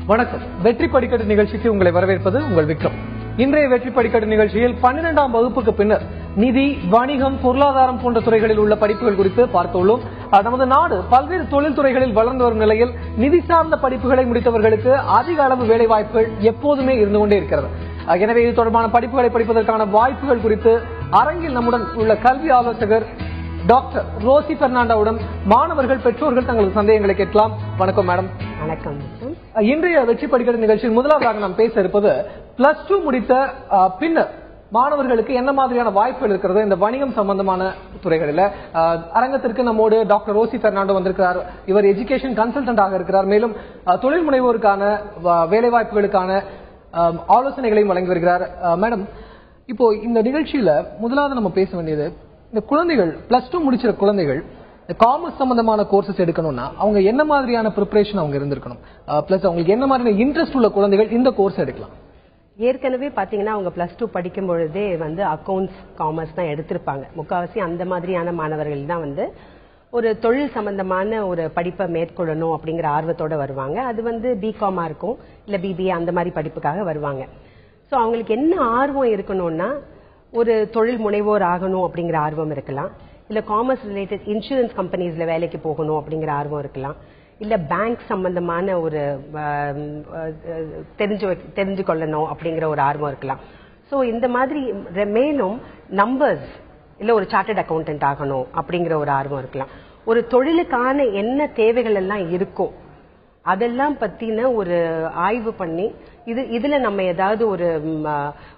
வணக்கம். வெற்றி படிக்கட்டு நிகழ்ச்சிக்கு உங்களை வரவேற்பது உங்கள் விக்ரம். இன்றைய வெற்றி படிக்கட்டு நிகழ்ச்சியில் 12ஆம் வகுப்புக்கு பின்னர் நிதி, வணிகம், பொருளாதாரம் போன்ற துறைகளில் உள்ள படிப்புகள் குறித்து பார்த்துள்ளோம். நமது நாடு பல்வேறு தொழில்துறைகளில் வளர்ந்து வரும் நிலையில் நிதி சார்ந்த படிப்புகளை முடித்தவர்களுக்கு அதிக அளவு வேலை வாய்ப்புகள் எப்போதுமே இருந்து கொண்டே இருக்கிறது. எனவே இது தொடர்பான படிப்புகளை படிப்பதற்கான வாய்ப்புகள் குறித்து அரங்கில் நம்முடன் உள்ள கல்வி ஆலோசகர் டாக்டர் ரோசி பெர்னாண்டோவுடன் மாணவர்கள், பெற்றோர்கள் தங்களது சந்தேகங்களை கேட்கலாம். வணக்கம் மேடம். வணக்கம். இன்றைய வெற்றி படிக்கிற நிகழ்ச்சியில் முதலாவதாக நாம் பேச இருப்பது +2 முடித்த பின்னர் மாணவர்களுக்கு என்ன மாதிரியான வாய்ப்புகள் இருக்கிறது இந்த வணிகம் சம்பந்தமான துறைகளில். அரங்கத்திற்கு நம்மோடு டாக்டர் ரோசி பெர்னாண்டோ வந்திருக்கிறார். இவர் எஜுகேஷன் கன்சல்டன்டாக இருக்கிறார். மேலும் தொழில் முனைவோருக்கான வேலை வாய்ப்புகளுக்கான ஆலோசனைகளையும் வழங்கி வருகிறார். மேடம், இப்போ இந்த நிகழ்ச்சியில முதலாவது நம்ம பேச வேண்டியது, இந்த குழந்தைகள் +2 முடிச்சிற குழந்தைகள் காமர்ஸ் சம்பந்தமான கோர்சஸ் எடுக்கணும்னா அவங்க என்ன மாதிரியான ப்ரிப்பரேஷன் அவங்க இருந்திருக்கணும், பிளஸ் அவங்களுக்கு என்ன மாதிரியான இன்ட்ரெஸ்ட் உள்ள குழந்தைகள் இந்த கோர்ஸ் எடுக்கலாம்? ஏற்கனவே பாத்தீங்கன்னா அவங்க +2 படிக்கும் பொழுதே அக்கவுண்ட்ஸ், காமர்ஸ் தான் எடுத்திருப்பாங்க. முக்காவாசி அந்த மாதிரியான மாணவர்கள் தான் ஒரு தொழில் சம்பந்தமான ஒரு படிப்பை மேற்கொள்ளணும் அப்படிங்கிற ஆர்வத்தோட வருவாங்க. அது பிகாமா இருக்கும், இல்ல பிபிஏ அந்த மாதிரி படிப்புக்காக வருவாங்க. ஸோ அவங்களுக்கு என்ன ஆர்வம் இருக்கணும்னா, ஒரு தொழில் முனைவோர் ஆகணும் அப்படிங்கிற ஆர்வம் இருக்கலாம், இல்ல காமர்ஸ் ரிலேட்டட் இன்சூரன்ஸ் கம்பெனிஸ்ல வேலைக்கு போகணும் அப்படிங்கிற ஆர்வம் இருக்கலாம், இல்ல பேங்க் சம்பந்தமான ஒரு தெரிஞ்சு கொள்ளணும் அப்படிங்கிற ஒரு ஆர்வம் இருக்கலாம். ஸோ இந்த மாதிரி மேலும் நம்பர்ஸ் இல்ல ஒரு சார்ட்டர்ட் அக்கௌண்டன்ட் ஆகணும் அப்படிங்கிற ஒரு ஆர்வம் இருக்கலாம். ஒரு தொழிலுக்கான என்ன தேவைகள் எல்லாம் இருக்கோ அதெல்லாம் பத்தின ஒரு ஆய்வு பண்ணி இதுல நம்ம ஏதாவது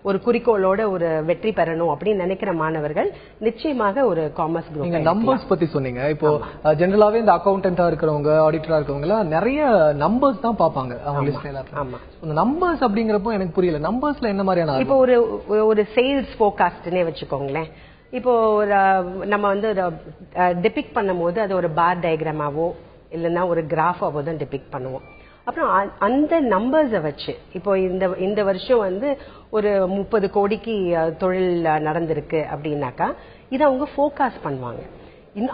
ஒரு குறிக்கோளோட ஒரு வெற்றி பெறணும் அப்படின்னு நினைக்கிற மாணவர்கள் நிச்சயமாக ஒரு காமர்ஸ் குரூப். நீங்க நம்பர்ஸ் பத்தி சொன்னீங்க. இப்போ ஜெனரலாவே இந்த அக்கௌண்டன்டா இருக்கிறவங்க, ஆடிட்டரா இருக்கிறவங்க எல்லாம் நிறைய நம்பர்ஸ் தான் பாப்பாங்க அவங்க லிஸ்ட்ல. ஆமா, இந்த நம்பர்ஸ் அப்படிங்கறப்போ எனக்கு புரியல, நம்பர்ஸ்ல என்ன மாதிரியான? இப்போ ஒரு சேல்ஸ் ஃபோர்காஸ்ட்னே வச்சுக்கோங்களேன். இப்போ நம்ம டிபிக்ட் பண்ணும் போது அது ஒரு பார் டயக்ராமாவோ இல்லைன்னா ஒரு கிராஃபாவோ தான் டிபிக்ட் பண்ணுவோம். அப்புறம் அந்த நம்பர்ஸை வச்சு இப்போ இந்த வருஷம் ஒரு 30 கோடிக்கு தொழில் நடந்திருக்கு அப்படின்னாக்கா இதை அவங்க ஃபோர்காஸ்ட் பண்ணுவாங்க.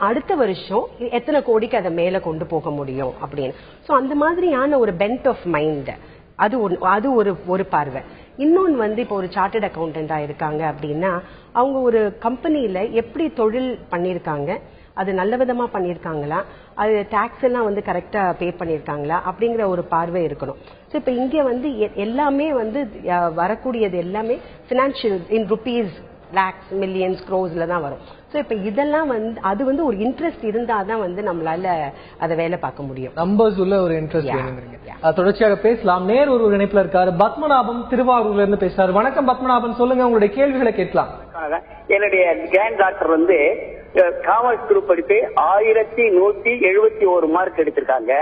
அடுத்த வருஷம் எத்தனை கோடிக்கு அதை மேல கொண்டு போக முடியும் அப்படின்னு. ஸோ அந்த மாதிரியான ஒரு பென்ட் ஆஃப் மைண்ட், அது ஒரு பார்வை. இன்னொன்று இப்போ ஒரு சார்ட்டர்ட் அக்கௌண்டண்டா இருக்காங்க அப்படின்னா அவங்க ஒரு கம்பெனியில எப்படி தொழில் பண்ணியிருக்காங்க, அது நல்ல விதமா பண்ணியிருக்காங்களா, அது டாக்ஸ் எல்லாம் கரெக்டா பே பண்ணியிருக்காங்களா அப்படிங்கிற ஒரு பார்வை இருக்கணும். ஸோ இப்போ இங்கே எல்லாமே வரக்கூடியது எல்லாமே financial in rupees, lakhs, millions, க்ரோஸ்ல தான் வரும். ஸோ இப்போ இதெல்லாம் அது ஒரு இன்ட்ரெஸ்ட் இருந்தாதான் நம்மளால அதை வேலை பார்க்க முடியும். நம்பர்ஸ் உள்ள ஒரு இன்ட்ரெஸ்ட் வேணுங்கிறீங்க. தொடர்ச்சியாக பேசலாம். நேர் ஒரு இணைப்புல இருக்காரு பத்மநாபம், திருவாரூர்ல இருந்து பேசுறாரு. வணக்கம் பத்மநாபன், சொல்லுங்க, உங்களுடைய கேள்விகளை கேட்கலாம். என்னுடைய கிராண்ட் டாக்டர் காமர்ஸ் குரூப் படித்து 1171 மார்க் எடுத்திருக்காங்க.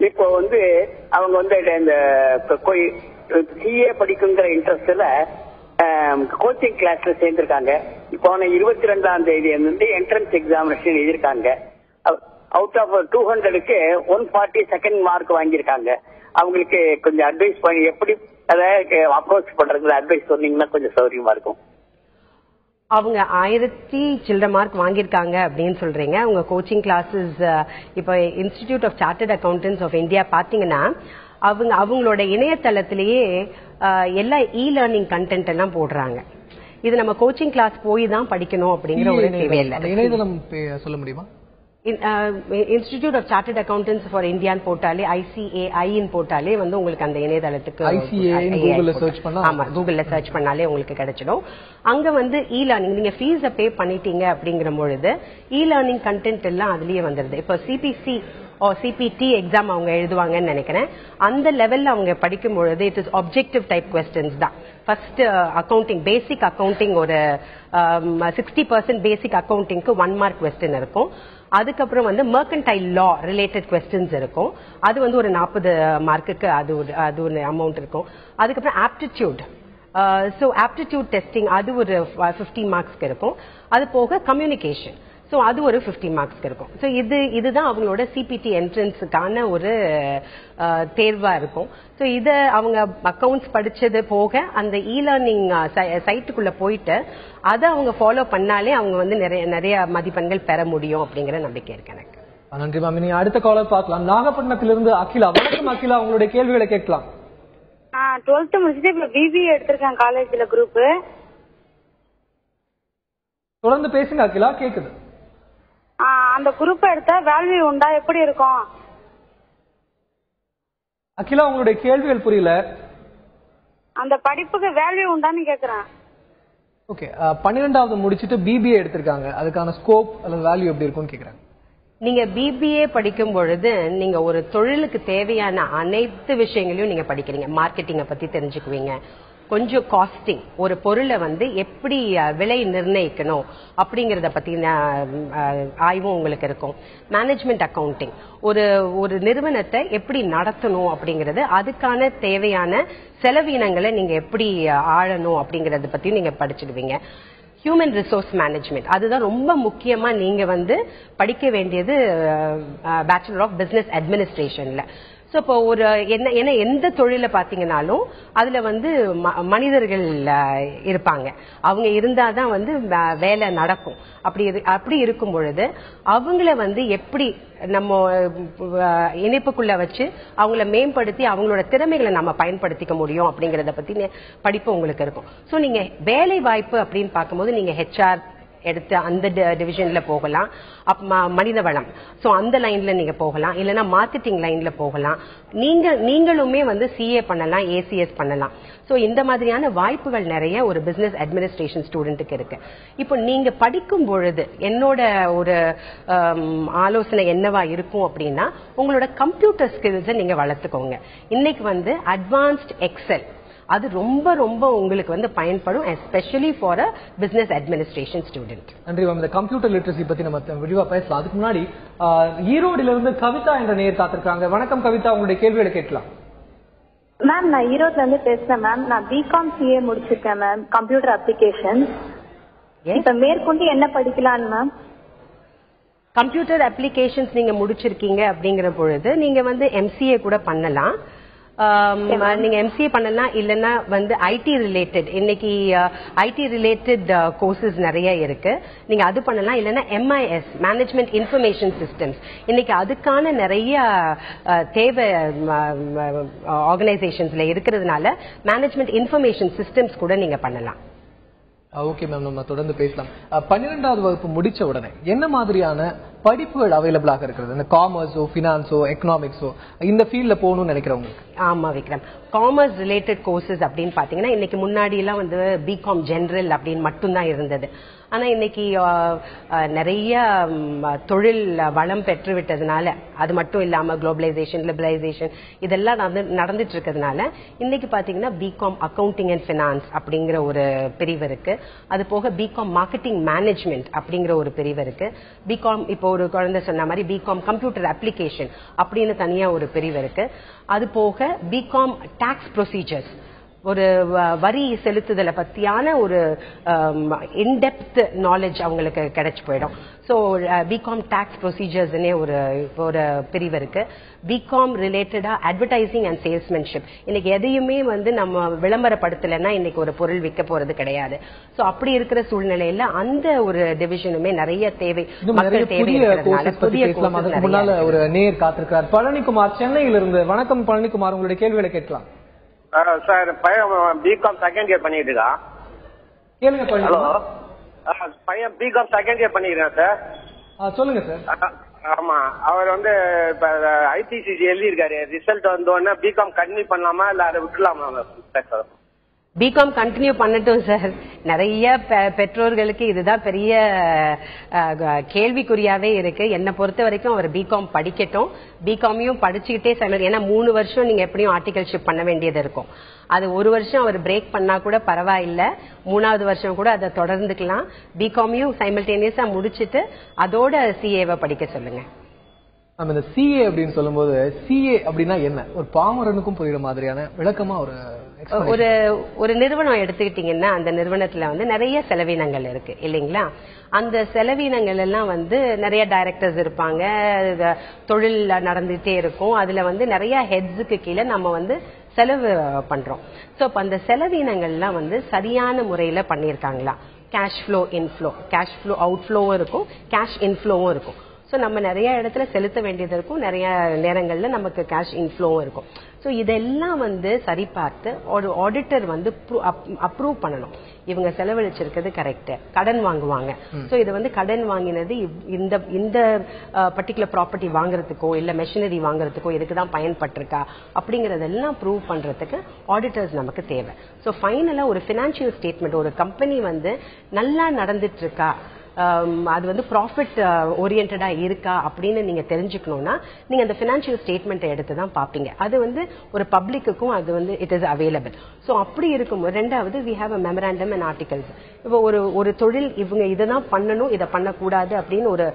இப்போ அவங்க இந்த சிஏ படிக்குங்கிற இன்ட்ரெஸ்ட்ல கோச்சிங் கிளாஸ்ல சேர்ந்திருக்காங்க. இப்போ 22ஆம் தேதி என்ட்ரன்ஸ் எக்ஸாமினேஷன் எழுதியிருக்காங்க. அவுட் ஆஃப் 200க்கு 140 செகண்ட் மார்க் வாங்கியிருக்காங்க. அவங்களுக்கு கொஞ்சம் அட்வைஸ் பண்ணி எப்படி அதை அப்ரோச் பண்றதுக்கு அட்வைஸ் சொன்னீங்கன்னா கொஞ்சம் சௌகரியமா இருக்கும். அவங்க 1000 சில்ட்ர மார்க் வாங்கியிருக்காங்க அப்படின்னு சொல்றீங்க. அவங்க கோச்சிங் கிளாஸஸ் இப்போ institute of chartered accountants of India பாத்தீங்கன்னா அவங்களோட இணையதளத்திலேயே எல்லா லேர்னிங் கண்டென்ட் எல்லாம் போடுறாங்க. இது நம்ம கோச்சிங் கிளாஸ் போய் தான் படிக்கணும் அப்படிங்கிற ஒரு தேவையில்லை. இணையதளம் சொல்ல முடியுமா? Institute of chartered accountants for இந்தியான்னு போட்டாலே, ICAI போட்டாலே உங்களுக்கு அந்த இணையதளத்துக்கு கூகுள்ல சர்ச் பண்ணாலே உங்களுக்கு கிடைச்சிடும். அங்க லேர்னிங் நீங்க ஃபீஸ பே பண்ணிட்டீங்க அப்படிங்கிற பொழுது லேர்னிங் கண்டென்ட் எல்லாம் அதுலயே வந்துருது. இப்போ CPC CPT எக்ஸாம் அவங்க எழுதுவாங்கன்னு நினைக்கிறேன். அந்த லெவல்ல அவங்க படிக்கும் பொழுது it is objective type questions தான். ஃபர்ஸ்ட் அக்கவுண்டிங், பேசிக் அக்கவுண்டிங் ஒரு 60% பேசிக் அக்கவுண்டிங்க்கு 1 மார்க் கொஸ்டின் இருக்கும். அதுக்கப்புறம் மெர்கன்டைல் லா ரிலேட்டட் கொஸ்டின்ஸ் இருக்கும். அது ஒரு 40 மார்க்குக்கு அது ஒரு அமௌண்ட் இருக்கும். அதுக்கப்புறம் ஆப்டிடியூட், ஸோ ஆப்டிடியூட் டெஸ்டிங் அது ஒரு 50 மார்க்ஸ்க்கு இருக்கும். அது போக கம்யூனிகேஷன், ஸோ அது ஒரு 50 மார்க்ஸ்க்கு இருக்கும். ஸோ இதுதான் அவங்களோட CPT என்ட்ரன்ஸுக்கான ஒரு தேர்வா இருக்கும். ஸோ இதை அவங்க அக்கவுண்ட்ஸ் படிச்சது போக அந்த லேர்னிங் சைட்டுக்குள்ள போயிட்டு அதை அவங்க ஃபாலோ பண்ணாலே அவங்க நிறைய மதிப்பெண்கள் பெற முடியும் அப்படிங்கிற நம்பிக்கை இருக்கு எனக்கு. நன்றி மேம். இனி அடுத்த காலர் பார்க்கலாம். நாகப்பட்டினத்திலிருந்து அகிலா. வணக்கம் அகிலா, உங்களுடைய கேள்விகளை கேட்கலாம். 12th முடிச்சுட்டு இப்ப பிபிஏ எடுத்திருக்கேன் காலேஜ்ல குரூப். தொடர்ந்து பேசுங்க அகிலா, கேக்குது. அந்த குரூப் எடுத்தா வேல்யூ உண்டா, எப்படி இருக்கும்? அகிலா, உங்களுடைய கேள்விகள் புரியல. அந்த படிப்புக்கு வேல்யூ உண்டான்னு கேக்குறேன். ஓகே, 12வது முடிச்சிட்டு பிபிஏ எடுத்திருக்காங்க, அதுக்கான ஸ்கோப் அல்லது வேல்யூ எப்படி இருக்கும்னு கேக்குறாங்க. நீங்க பிபிஏ படிக்கும் பொழுது நீங்க ஒரு தொழிலுக்கு தேவையான அனைத்து விஷயங்களையும் நீங்க படிக்கிறீங்க. மார்க்கெட்டிங்கை பத்தி தெரிஞ்சுக்குவீங்க, கொஞ்சம் காஸ்டிங், ஒரு பொருளை வந்து எப்படி விலை நிர்ணயிக்கணும் அப்படிங்கறத பத்தி ஆய்வும் உங்களுக்கு இருக்கும். மேனேஜ்மெண்ட் அக்கவுண்டிங், ஒரு நிறுவனத்தை எப்படி நடத்தணும் அப்படிங்கறது, அதுக்கான தேவையான செலவினங்களை நீங்க எப்படி ஆளணும் அப்படிங்கறத பத்தி நீங்க படிச்சிடுவீங்க. ஹியூமன் ரிசோர்ஸ் மேனேஜ்மெண்ட், அதுதான் ரொம்ப முக்கியமா நீங்க வந்து படிக்க வேண்டியது பேச்சுலர் ஆஃப் பிசினஸ் அட்மினிஸ்ட்ரேஷன்ல. சோ இப்போ ஒரு என்ன எந்த தொழில பாத்தீங்கன்னாலும் அதுல வந்து மனிதர்கள் இருப்பாங்க, அவங்க இருந்தாதான் வந்து வேலை நடக்கும். அப்படி இருக்கும் பொழுது அவங்கள வந்து எப்படி நம்ம இணைப்புக்குள்ள வச்சு அவங்கள மேம்படுத்தி அவங்களோட திறமைகளை நம்ம பயன்படுத்திக்க முடியும் அப்படிங்கறத பத்தி படிப்பு உங்களுக்கு இருக்கும். சோ நீங்க வேலை வாய்ப்பு அப்படின்னு பார்க்கும்போது நீங்க ஹெச்ஆர் எடுத்து அந்த டிவிஷன்ல போகலாம், மனித வளம், சோ அந்த லைன்ல நீங்க போகலாம், இல்லனா மார்க்கெட்டிங் லைன்ல போகலாம். நீங்களுமே வந்து சிஏ பண்ணலாம், ஏசிஎஸ் பண்ணலாம். சோ இந்த மாதிரியான வாய்ப்புகள் நிறைய ஒரு பிசினஸ் அட்மினிஸ்ட்ரேஷன் ஸ்டூடெண்ட்டுக்கு இருக்கு. இப்போ நீங்க படிக்கும் பொழுது என்னோட ஒரு ஆலோசனை என்னவா இருக்கும் அப்படின்னா, உங்களோட கம்ப்யூட்டர் ஸ்கில்ஸை நீங்க வளர்த்துக்கோங்க. இன்னைக்கு வந்து அட்வான்ஸ்ட் எக்ஸல் அது ரொம்ப ரொம்ப உங்களுக்கு வந்து பயன்படும், especially for a business administration student. நன்றி மேம். இந்த கம்ப்யூட்டர் லிட்டரசி பத்தி நம்ம விரிவா பேசலாம். அதுக்கு முன்னாடி ஈரோடுல இருந்து கவிதா என்ற நேயர் காத்திருக்காங்க. வணக்கம் கவிதா, உங்களுடைய கேள்விகளை கேட்கலாம். மேம், நான் ஈரோட்ல இருந்து பேசுறேன் மேம். நான் பிகாம் சிஏ முடிச்சிருக்கேன் மேம், கம்ப்யூட்டர் அப்ளிகேஷன். இப்ப மேற்கொண்டு என்ன படிக்கலான்னு மேம்? கம்ப்யூட்டர் அப்ளிகேஷன்ஸ் நீங்க முடிச்சிருக்கீங்க அப்படிங்கிற பொழுது நீங்க வந்து எம்சிஏ கூட பண்ணலாம். நீங்க எம்சிஏ பண்ணலாம், இல்லைன்னா வந்து ஐடி ரிலேட்டட், இன்னைக்கு ஐடி ரிலேட்டட் கோர்சஸ் நிறைய இருக்கு, நீங்க அது பண்ணலாம். இல்லைன்னா எம்ஐஎஸ், மேனேஜ்மெண்ட் இன்ஃபர்மேஷன் சிஸ்டம்ஸ், இன்னைக்கு அதுக்கான நிறைய தேவை ஆர்கனைசேஷன்ஸ்ல இருக்கிறதுனால மேனேஜ்மெண்ட் இன்ஃபர்மேஷன் சிஸ்டம்ஸ் கூட நீங்க பண்ணலாம். ஓகே மேம், நம்ம தொடர்ந்து பேசலாம். 12வது வகுப்பு முடிச்ச உடனே என்ன மாதிரியான படிப்புகள் அவைலபிளாக இருக்கிறது? இந்த காமர்ஸோ, பினான்ஸோ, எக்கனாமிக்ஸோ, இந்த ஃபீல்ட்ல போகணும்னு நினைக்கிறவங்க? ஆமா விக்ரம், காமர்ஸ் ரிலேட்டட் கோர்சஸ் அப்படின்னு பாத்தீங்கன்னா இன்னைக்கு முன்னாடி எல்லாம் வந்து பிகாம் ஜெனரல் அப்படின்னு மட்டும்தான் இருந்தது. ஆனா இன்னைக்கு நிறைய தொழில் வளம் பெற்று விட்டதுனால, அது மட்டும் இல்லாம குளோபலைசேஷன், லிபரலைசேஷன் இதெல்லாம் நடந்துட்டு இருக்கிறதுனால இன்னைக்கு பாத்தீங்கன்னா பிகாம் அக்கவுண்டிங் அண்ட் பினான்ஸ் அப்படிங்கிற ஒரு பிரிவு இருக்கு. அது போக பிகாம் மார்க்கெட்டிங் மேனேஜ்மெண்ட் அப்படிங்கிற ஒரு பிரிவு இருக்கு. பிகாம், இப்போ ஒரு குழந்தை சொன்ன மாதிரி பிகாம் கம்ப்யூட்டர் அப்ளிகேஷன் அப்படின்னு தனியா ஒரு பிரிவு இருக்கு. அது போக பிகாம் டாக்ஸ் ப்ரொசீஜர்ஸ், ஒரு வரி செலுத்துதலை பத்தியான ஒரு இன்டெப்த் நாலேஜ் அவங்களுக்கு கிடைச்சு போயிடும். ஸோ பிகாம் டாக்ஸ் ப்ரொசீஜர்ஸ்னே ஒரு பிரிவு இருக்கு. பிகாம் ரிலேட்டடா அட்வர்டைசிங் அண்ட் சேல்ஸ்மேன்ஷிப், இன்னைக்கு எதையுமே வந்து நம்ம விளம்பரப்படுத்தலைன்னா இன்னைக்கு ஒரு பொருள் விற்க போறது கிடையாது. ஸோ அப்படி இருக்கிற சூழ்நிலையில அந்த ஒரு டிவிஷனுமே நிறைய தேவை, மக்கள் தேவை இருக்கிறதுனால புதிய கோர்சஸ் முன்னால ஒரு நேர் காத்திருக்கிறார். பழனிக்குமார் சென்னையிலிருந்து. வணக்கம் பழனிக்குமார், உங்களுடைய கேள்விகளை கேட்கலாம். சார், பையன் பிகாம் செகண்ட் இயர் பண்ணிட்டு இருக்கான். கேளுங்க பழனிக்குமார். பையன் பிகாம் செகண்ட் இயர் பண்ணிருக்கான் சார். சொல்லுங்க சார். ஆமா, அவர் வந்து இப்ப ஐபிசிசி எழுதியிருக்காரு. ரிசல்ட் வந்தோடனே பிகாம் கண்டினியூ பண்ணலாமா இல்ல அதை விட்டுலாமா சார்? பிகாம் கண்டினியூ பண்ணட்டும் சார். நிறைய பெற்றோர்களுக்கு இதுதான் பெரிய கேள்விக்குறியாவே இருக்கு. என்னை பொறுத்த வரைக்கும் அவர் பிகாம் படிக்கட்டும். பிகாமையும் படிச்சுக்கிட்டே, ஏன்னா 3 வருஷம் நீங்க எப்படியும் ஆர்டிகல்ஷிப் பண்ண வேண்டியது இருக்கும். அது 1 வருஷம் அவர் பிரேக் பண்ணா கூட பரவாயில்ல, 3வது வருஷம் கூட அதை தொடர்ந்துக்கலாம். பிகாமையும் சைமல்டேனியஸா முடிச்சுட்டு அதோட சிஏவை படிக்க சொல்லுங்க. நம்ம இந்த சிஏ அப்படின்னு சொல்லும்போது சிஏ அப்படின்னா என்ன, ஒரு பாமரனுக்கும் புரியுற மாதிரியான விளக்கமா ஒரு நிறுவனம் எடுத்துக்கிட்டீங்கன்னா அந்த நிறுவனத்துல வந்து நிறைய செலவினங்கள் இருக்கு இல்லைங்களா? அந்த செலவினங்கள் எல்லாம் வந்து நிறைய டைரக்டர்ஸ் இருப்பாங்க, தொழில் நடந்துட்டே இருக்கும். அதுல வந்து நிறைய ஹெட்ஸுக்கு கீழே நம்ம வந்து செலவு பண்றோம். சோ அப்ப அந்த செலவினங்கள்லாம் வந்து சரியான முறையில பண்ணிருக்காங்களா? Cash flow, inflow, cash flow out ஃப்ளோவும் இருக்கும், கேஷ் இன்ஃப்ளோவும் இருக்கும். ஸோ நம்ம நிறைய இடத்துல செலுத்த வேண்டியது இருக்கும், நிறைய நேரங்கள்ல நமக்கு கேஷ் இன்ஃப்ளோவும் இருக்கும். ஸோ இதெல்லாம் வந்து சரி பார்த்து ஒரு ஆடிட்டர் வந்து அப்ரூவ் பண்ணணும், இவங்க செலவழிச்சிருக்கிறது கரெக்ட். கடன் வாங்குவாங்க, ஸோ இது வந்து கடன் வாங்கினது இந்த பர்டிகுலர் ப்ராப்பர்ட்டி வாங்குறதுக்கோ இல்ல மெஷினரி வாங்குறதுக்கோ இதுக்கு தான் பயன்பட்டிருக்கா அப்படிங்கறதெல்லாம் ப்ரூவ் பண்றதுக்கு ஆடிட்டர்ஸ் நமக்கு தேவை. ஸோ ஃபைனலா ஒரு ஃபினான்ஷியல் ஸ்டேட்மெண்ட், ஒரு கம்பெனி வந்து நல்லா நடந்துட்டு இருக்கா, அது வந்து ப்ராஃபிட் ஓரியன்டா இருக்கா அப்படின்னு நீங்க தெரிஞ்சுக்கணும்னா நீங்க அந்த ஃபினான்ஷியல் ஸ்டேட்மெண்ட் எடுத்து தான் பாப்பீங்க. அது வந்து ஒரு பப்ளிக்குக்கும் அது வந்து இட் இஸ் அவைலபிள். ஸோ அப்படி இருக்கும்போது ரெண்டாவது we have a memorandum and articles. இப்போ ஒரு தொழில் இவங்க இதைதான் பண்ணணும், இதை பண்ணக்கூடாது அப்படின்னு ஒரு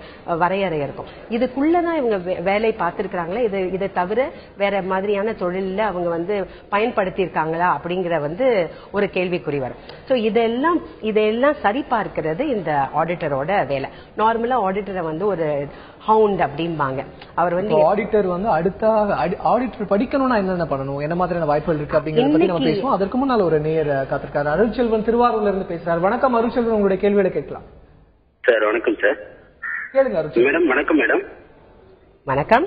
வரையறை இருக்கும். இதுக்குள்ளதான் இவங்க வேலை பார்த்திருக்கிறாங்களா, இதை தவிர வேற மாதிரியான தொழில அவங்க வந்து பயன்படுத்தியிருக்காங்களா அப்படிங்கிற வந்து ஒரு கேள்விக்குறி வரும். ஸோ இதெல்லாம் சரி பார்க்கிறது இந்த ஆடிட்டரோட வேலை. நார்மலா ஆடிட்டரை வந்து ஒரு ஹவுண்ட் அப்படிம்பாங்க. அவர் வந்து ஆடிட்டர் வந்து அடுத்த ஆடிட்டர் படிக்கணும்னா என்னென்ன பண்ணணும், என்ன மாதிரியான வாய்ப்புகள் இருக்கு அப்படிங்கறத பத்தி நம்ம பேசுவோம். அதற்கு முன்னால் ஒரு நேயர் காத்திருக்காரு. அருள்செல்வன் திருவாரூர்ல இருந்து பேசுறாரு. வணக்கம் அருள்செல்வன், உங்களுடைய கேள்விகளை கேட்கலாம் சார். வணக்கம் சார். கேளுங்க அருள்செல்வன். மேடம் வணக்கம். மேடம் வணக்கம்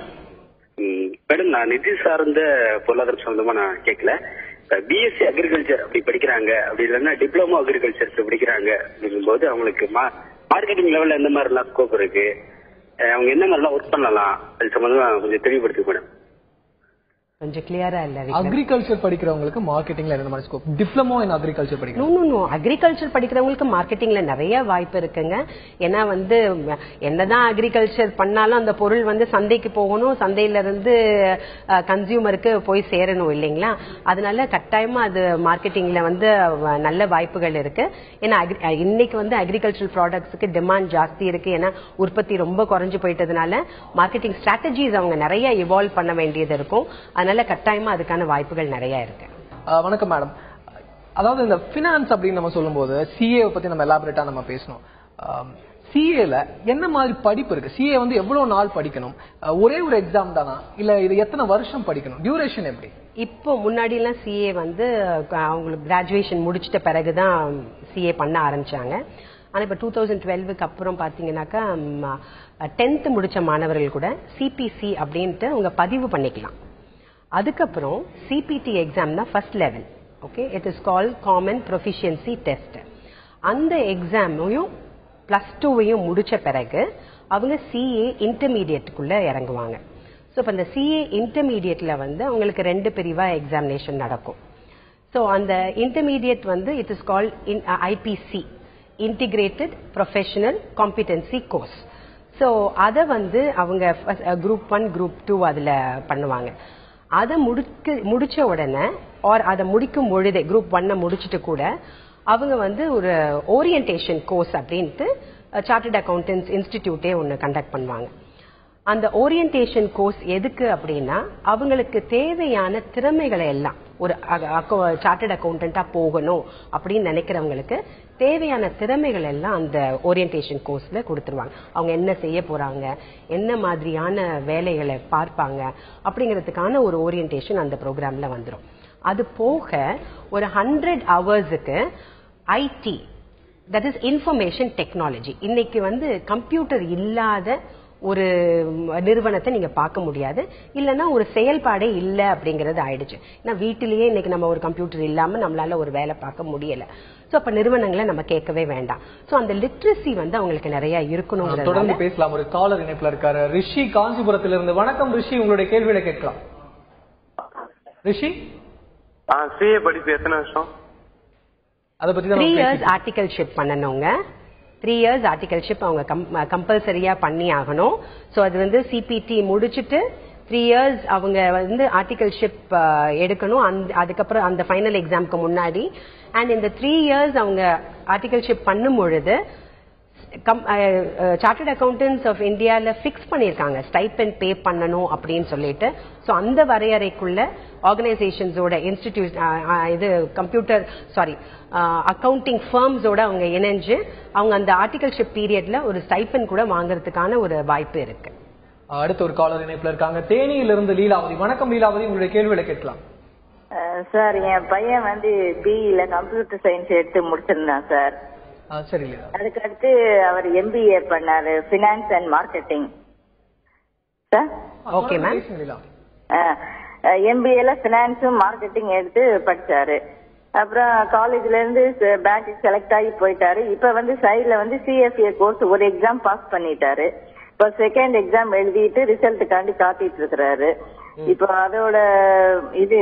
மேடம், நான் நிதி சார்ந்த பொருளாதாரம் சம்பந்தமா நான் கேட்கல. பிஎஸ்சி அக்ரிகல்ச்சர் அப்படி படிக்கிறாங்க, அப்படி இல்லைன்னா டிப்ளமோ அக்ரிகல்ச்சர் படிக்கிறாங்க அப்படிங்கும்போது அவங்களுக்கு மார்க்கெட்டிங் லெவல்ல எந்த மாதிரி எல்லாம் ஸ்கோப் இருக்கு, அவங்க என்ன மாதிரிலாம் ஒர்க் பண்ணலாம், அது சம்பந்தமா கொஞ்சம் தெளிவுபடுத்துங்க மேடம். கொஞ்சம் கிளியரா இல்ல. அக்ரிகல்ச்சர் படிக்கிறவங்களுக்கு மார்க்கெட்டிங்ல என்ன மாதிரி ஸ்கோப்? டிப்ளமோ இன் அக்ரிகல்ச்சர் படிக்கிறவங்க அக்ரிகல்ச்சர் படிக்கிறவங்களுக்கு மார்க்கெட்டிங்ல நிறைய வாய்ப்பு இருக்குங்க. ஏன்னா வந்து என்னதான் அக்ரிகல்ச்சர் பண்ணாலும் அந்த பொருள் வந்து சந்தைக்கு போகணும், சந்தையில இருந்து கன்சியூமருக்கு போய் சேரணும் இல்லைங்களா. அதனால கட்டாயமா அது மார்க்கெட்டிங்ல வந்து நல்ல வாய்ப்புகள் இருக்கு. ஏன்னா இன்னைக்கு வந்து அக்ரிகல்ச்சர் ப்ராடக்ட்ஸ்க்கு டிமாண்ட் ஜாஸ்தி இருக்கு. ஏன்னா உற்பத்தி ரொம்ப குறைஞ்சு போயிட்டதுனால மார்க்கெட்டிங் ஸ்ட்ராட்டஜிஸ் அவங்க நிறைய இவால்வ் பண்ண வேண்டியது இருக்கும். அதனால கட்டாயமா அதுக்கான வாய்ப்புகள் நிறைய இருக்கு. வணக்கம் மேடம். அதாவது இந்த பினான்ஸ் அப்படின்னு நம்ம சொல்லும்போது சிஏ பத்தி நம்ம எலாபரேட்டா நம்ம பேசணும். சிஏல என்ன மாதிரி படிப்பு இருக்கு? சிஏ வந்து எவ்வளவு நாள் படிக்கணும்? ஒரே ஒரு எக்ஸாம் தானா, இல்ல இது எத்தனை வருஷம் படிக்கணும்? டியூரேஷன் எப்படி? இப்போ முன்னாடி எல்லாம் சிஏ வந்து அவங்களுக்கு கிராஜுவேஷன் முடிச்சிட்ட பிறகுதான் சிஏ பண்ண ஆரம்பிச்சாங்க. ஆனா இப்ப 2012க்கு அப்புறம் பாத்தீங்கன்னாக்கா 10th முடிச்ச மாணவர்கள் கூட சிபிசி அப்படின்ட்டு அவங்க பதிவு பண்ணிக்கலாம். அதுக்கப்புறம் சிபிடி எக்ஸாம் தான் first level. Okay, it is called common proficiency test. அந்த எக்ஸாமையும் +2வையும் முடிச்ச பிறகு அவங்க சிஏ இன்டர்மீடியட்டுக்குள்ள இறங்குவாங்க. ஸோ இப்போ இந்த சிஏ இன்டர்மீடியட்ல வந்து அவங்களுக்கு 2 பிரிவா எக்ஸாமினேஷன் நடக்கும். ஸோ அந்த இன்டர்மீடியட் வந்து it is called IPC, integrated professional competency course. So அதை வந்து அவங்க குரூப் 1 குரூப் 2 அதுல பண்ணுவாங்க. அதை முடிச்ச உடனே அதை முடிக்கும் பொழுதே குரூப் 1 முடிச்சுட்டு கூட அவங்க வந்து ஒரு ஓரியன்டேஷன் கோர்ஸ் அப்படின்ட்டு சார்ட்டர்ட் அக்கௌண்டன்ஸ் இன்ஸ்டிடியூட்டே ஒன்று கண்டக்ட் பண்ணுவாங்க. அந்த ஓரியன்டேஷன் கோர்ஸ் எதுக்கு அப்படின்னா அவங்களுக்கு தேவையான திறமைகளை எல்லாம், ஒரு சார்ட்டர்ட் அக்கௌண்டண்டா போகணும் அப்படின்னு நினைக்கிறவங்களுக்கு தேவையான திறமைகள் எல்லாம் அந்த ஓரியன்டேஷன் கோர்ஸ்ல கொடுத்துருவாங்க. அவங்க என்ன செய்ய போறாங்க, என்ன மாதிரியான வேலைகளை பார்ப்பாங்க அப்படிங்கிறதுக்கான ஒரு ஓரியன்டேஷன் அந்த ப்ரோக்ராம்ல வந்துடும். அது போக ஒரு 100 ஹவர்ஸுக்கு IT, that is information technology. இன்னைக்கு வந்து கம்ப்யூட்டர் இல்லாத ஒரு நிறுவனத்தை நீங்க பார்க்க முடியாது, இல்லைன்னா ஒரு செயல்பாடே இல்லை அப்படிங்கறது ஆயிடுச்சு. ஏன்னா வீட்டிலேயே இன்னைக்கு நம்ம ஒரு கம்ப்யூட்டர் இல்லாம நம்மளால ஒரு வேலை பார்க்க முடியல. சோ அப்ப நிறுவனங்களை நம்ம கேட்கவே வேண்டாம். சோ அந்த லிட்ரஸி வந்து அவங்களுக்கு நிறைய இருக்கணும். தொடர்ந்து பேசலாம். ஒரு காலர் இணைப்புல இருக்காரு, ரிஷி காஞ்சிபுரத்திலிருந்து. வணக்கம் ரிஷி, உங்களுடைய கேள்விகளை கேட்கலாம். ரிஷி, சிஏ படிப்பு எத்தனை வருஷம்? அதை பத்தி 3 years ஆர்டிகல்ஷிப் பண்ணணுங்க. 3 years ஆர்டிகல்ஷிப் அவங்க கம்பல்சரியா பண்ணி ஆகணும். சோ அது வந்து சிபிடி முடிச்சுட்டு 3 years அவங்க வந்து ஆர்டிகல்ஷிப் எடுக்கணும். அதுக்கப்புறம் அந்த ஃபைனல் எக்ஸாம்க்கு முன்னாடி. அண்ட் இந்த 3 years அவங்க ஆர்டிகல்ஷிப் பண்ணும் பொழுது சார்ட்டர்ட் அக்கௌண்டன்ஸ் ஆஃப் இந்தியால பிக்ஸ் பண்ணிருக்காங்க ஸ்டைபெண்ட் பே பண்ணணும் அப்படின்னு சொல்லிட்டு. சோ அந்த வரையறைக்குள்ள ஆர்கனைசேஷன்ஸோட இன்ஸ்டிடியூட் இது கம்ப்யூட்டர் அக்கவுண்டிங் ஃபர்ம்ஸோட அவங்க இணைஞ்சு அவங்க அந்த ஆர்டிகல்ஷிப் பீரியட்ல ஒரு ஸ்டைபெண்ட் கூட வாங்குறதுக்கான ஒரு வாய்ப்பு இருக்கு. அடுத்த ஒரு காலர் இணைப்புல இருக்காங்க, தேனியிலிருந்து லீலாவதி. வணக்கம் லீலாவதி, உங்களுடைய கேள்விகளை கேட்கலாம். சார், என் பையன் வந்து பிஇல கம்ப்யூட்டர் சயின்ஸ் எடுத்து முடிச்சிருந்தான் சார். சரி. அதுக்கு அடுத்து அவர் எம்பிஏ பண்ணாரு, finance and marketing. Sir okay ma'am. MBA ஃபினான்ஸும் மார்க்கெட்டிங் எடுத்து படிச்சாரு. அப்புறம் காலேஜ்ல இருந்து பேங்க் செலக்ட் ஆகி போயிட்டாரு. இப்ப வந்து சைட்ல வந்து CFA கோர்ஸ் ஒரு எக்ஸாம் பாஸ் பண்ணிட்டாரு. இப்போ செகண்ட் எக்ஸாம் எழுதிட்டு ரிசல்ட்டுக்காண்டி காத்திட்டு இருக்கிறாரு. இப்போ அதோட இது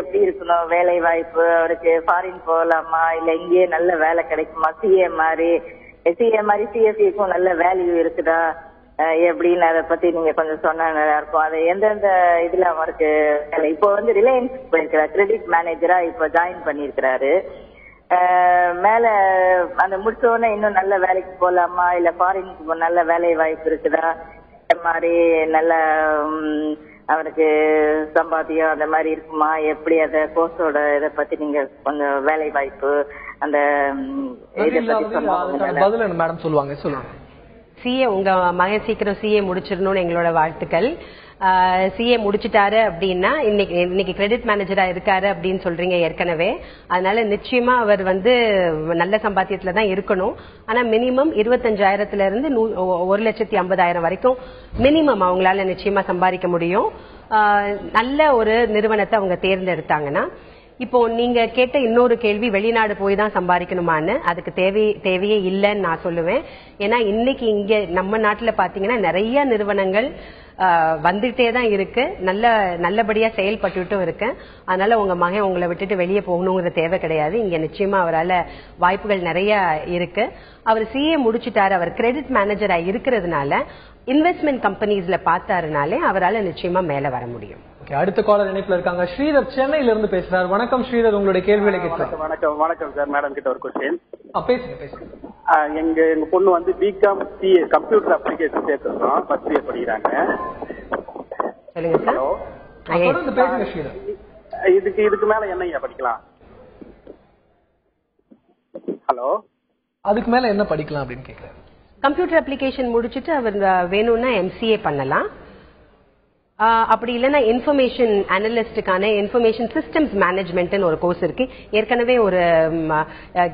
எப்படி இருக்கணும், வேலை வாய்ப்பு அவருக்கு ஃபாரின் போகலாமா இல்ல இங்கேயே நல்ல வேலை கிடைக்குமா, CA மாதிரி CFAக்கும் நல்ல வேல்யூ இருக்குதா எப்படின்னு அதை பத்தி நீங்க கொஞ்சம் சொன்னா நல்லா இருக்கும். அது எந்தெந்த இதுல அவருக்கு இப்போ வந்து ரிலையன்ஸ் போயிருக்கிறார், கிரெடிட் மேனேஜரா இப்போ ஜாயின் பண்ணிருக்கிறாரு. மேல அந்த முடிச்சோடனே இன்னும் நல்ல வேலைக்கு போலாமா இல்ல ஃபாரினுக்கு நல்ல வேலை வாய்ப்பு இருக்குதா, இந்த மாதிரி நல்ல அவருக்கு சம்பாத்தியம் அந்த மாதிரி இருக்குமா, எப்படி அந்த கோர்ஸோட இதை பத்தி நீங்க கொஞ்சம் வேலை வாய்ப்பு அந்த இதை பத்தி சொன்னா மேடம் சொல்லுவாங்க. சொல்லுவாங்க. CA உங்க மகன் சீக்கிரம் CA முடிச்சிடணும்னு எங்களோட வாழ்த்துக்கள். CA முடிச்சிட்டாரு அப்படின்னா இன்னைக்கு கிரெடிட் மேனேஜரா இருக்காரு அப்படின்னு சொல்றீங்க ஏற்கனவே. அதனால நிச்சயமா அவர் வந்து நல்ல சம்பாத்தியத்துல தான் இருக்கணும். ஆனா மினிமம் 25,000 இருந்து 1,50,000 வரைக்கும் மினிமம் அவங்களால நிச்சயமா சம்பாதிக்க முடியும். நல்ல ஒரு நிறுவனத்தை அவங்க தேர்ந்தெடுத்தாங்கன்னா. இப்போ நீங்க கேட்ட இன்னொரு கேள்வி, வெளிநாடு போய் தான் சம்பாதிக்கணுமான்னு, அதுக்கு தேவையே இல்லைன்னு நான் சொல்லுவேன். ஏன்னா இன்னைக்கு இங்க நம்ம நாட்டுல பாத்தீங்கன்னா நிறைய நிறுவனங்கள் வந்துட்டே தான் இருக்கு, நல்லபடியா செயல்பட்டுட்டும் இருக்கு. அதனால உங்க மகன் உங்களை விட்டுட்டு வெளியே போகணுங்கிற தேவை கிடையாது. இங்க நிச்சயமா அவரால் வாய்ப்புகள் நிறைய இருக்கு. அவர் CA முடிச்சுட்டாரு, அவர் கிரெடிட் மேனேஜரா இருக்கிறதுனால இன்வெஸ்ட்மெண்ட் கம்பெனிஸ்ல பார்த்தாருனாலே அவரால் நிச்சயமா மேல வர முடியும். அடுத்த காலர் இணைப்புல இருக்காங்க. ஸ்ரீதர் சென்னையில இருந்து பேசுறாரு. வணக்கம் ஸ்ரீதர், உங்களுடைய கேள்விகளை கேட்கலாம். வணக்கம் சார். மேடம் கிட்ட ஒரு கொஸ்டின். பேசுங்க. எங்க பொண்ணு வந்து BCom CA கம்ப்யூட்டர் அப்ளிகேஷன் சேர்த்துறோம், ஃபர்ஸ்ட் இயர் படிக்கிறாங்க. சொல்லுங்க சார். தொடர்ந்து பேசுங்க ஸ்ரீதர். இதுக்கு மேல என்ன படிக்கலாம்? ஹலோ, அதுக்கு மேல என்ன படிக்கலாம் அப்படின்னு கேக்குறேன். கம்ப்யூட்டர் அப்ளிகேஷன் முடிச்சிட்டு அவர் வேணும்னா MCA பண்ணலாம். அப்படி இல்லைன்னா இன்ஃபர்மேஷன் அனலிஸ்டுக்கான இன்ஃபர்மேஷன் சிஸ்டம்ஸ் மேனேஜ்மெண்ட் ஒரு கோர்ஸ் இருக்கு. ஏற்கனவே ஒரு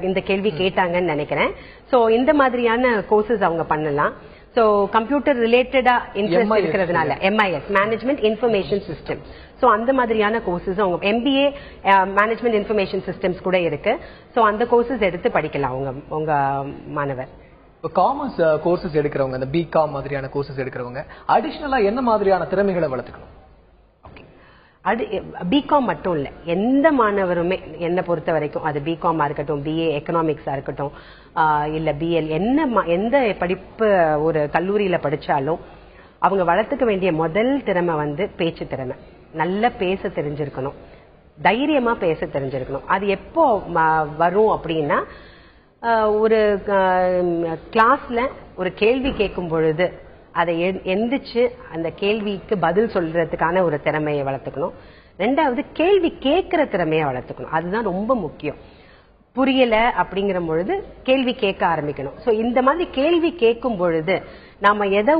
இந்த கேள்வி கேட்டாங்கன்னு நினைக்கிறேன். சோ இந்த மாதிரியான கோர்சஸ் அவங்க பண்ணலாம். சோ கம்ப்யூட்டர் ரிலேட்டடா இன்ட்ரெஸ்ட் இருக்கிறதுனால MIS management information system, so அந்த மாதிரியான கோர்சஸ் அவங்க MBA மேனேஜ்மெண்ட் இன்ஃபர்மேஷன் சிஸ்டம்ஸ் கூட இருக்கு. சோ அந்த கோர்சஸ் எடுத்து படிக்கலாம் உங்க மாணவர். காமர்ஸ் கோர்சஸ் எடுக்கிறவங்க, இந்த BCom மாதிரியான கோர்சஸ் எடுக்கிறவங்க அடிஷனலா என்ன மாதிரியான திறமைகளை வளர்த்துக்கணும்? BCom மட்டும் இல்ல, எந்த மாணவருமே என்ன பொறுத்த வரைக்கும் அது BCom இருக்கட்டும், BA எக்கனாமிக்ஸா இருக்கட்டும், இல்ல BL எந்த படிப்பு ஒரு கல்லூரியில படிச்சாலும் அவங்க வளர்த்துக்க வேண்டிய முதல் திறமை வந்து பேச்சு திறமை. நல்லா பேச தெரிஞ்சிருக்கணும், தைரியமா பேச தெரிஞ்சிருக்கணும். அது எப்போ வரும் அப்படின்னா, ஒரு கிளாஸ்ல ஒரு கேள்வி கேட்கும் பொழுது அதை எந்திரிச்சு அந்த கேள்விக்கு பதில் சொல்றதுக்கான ஒரு திறமையை வளர்த்துக்கணும். ரெண்டாவது கேள்வி கேட்கிற திறமையை வளர்த்துக்கணும். அதுதான் ரொம்ப முக்கியம். புரியல அப்படிங்கிற பொழுது கேள்வி கேட்க ஆரம்பிக்கணும். சோ இந்த மாதிரி கேள்வி கேட்கும் பொழுது நாம எதை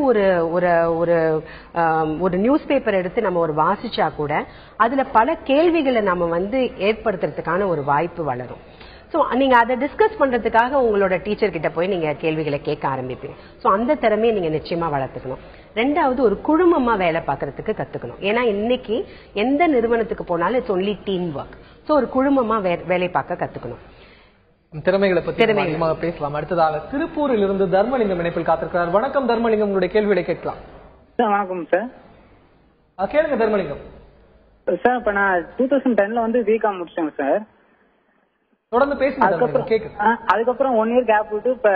ஒரு நியூஸ் பேப்பர் எடுத்து நம்ம ஒரு வாசிச்சா கூட அதுல பல கேள்விகளை நாம வந்து ஏற்படுத்துறதுக்கான ஒரு வாய்ப்பு வளரும். சோ நீங்க அதை டிஸ்கஸ் பண்றதுக்காக உங்களோட டீச்சர் கிட்ட போய் நீங்க கேள்விகளை கேட்க ஆரம்பிப்பீங்க. சோ அந்த திறமையை நீங்க நிச்சயமா வளர்த்துக்கணும். ரெண்டாவது ஒரு குழுமமா வேலை பார்க்கறதுக்கு கத்துக்கணும். ஏன்னா இன்னைக்கு எந்த நிறுவனத்துக்கு போனாலும் it's only team work. So ஒரு குழுமமா வேலை பார்க்க கத்துக்கணும். திறமைகளை பத்தி பேசலாம். அடுத்ததாக திருப்பூரில் இருந்து தர்மலிங்கம் இணைப்பில் காத்திருக்கிறார். வணக்கம் தர்மலிங்கம், உங்களுடைய கேள்விகளை கேட்கலாம். வணக்கம் சார். கேளுங்க தர்மலிங்கம். சார் இப்ப நான் 2010 வந்து BCom முடிச்சேன் சார். தொடர்ந்து பேசுங்க. அதுக்கப்புறம் 1 இயர் கேப் விட்டு இப்ப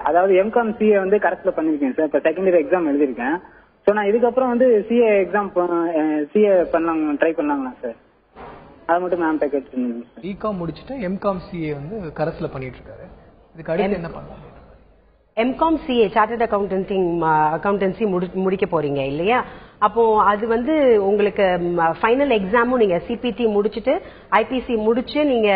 அதாவது MCom CA வந்து கரெக்ட்ல பண்ணிருக்கேன் சார். இப்ப செகண்ட் இயர் எக்ஸாம் எழுதிருக்கேன். சோ நான் இதுக்கப்புறம் வந்து CA எக்ஸாம் CA ட்ரை பண்ணலாங்களா சார்? அது மட்டும் மேம் கேட்டு. BCom முடிச்சுட்டு MCom CA வந்து கரெக்ட்ல பண்ணிட்டு இருக்காரு. இதுக்கு அடுத்து என்ன பண்ணலாம்? MCom CA சார்ட்டர்ட் அக்கவுண்டன்சி முடிக்க போறீங்க இல்லையா? அப்போ அது வந்து உங்களுக்கு ஃபைனல் எக்ஸாமும் நீங்க CPT முடிச்சுட்டு IPC முடிச்சு நீங்க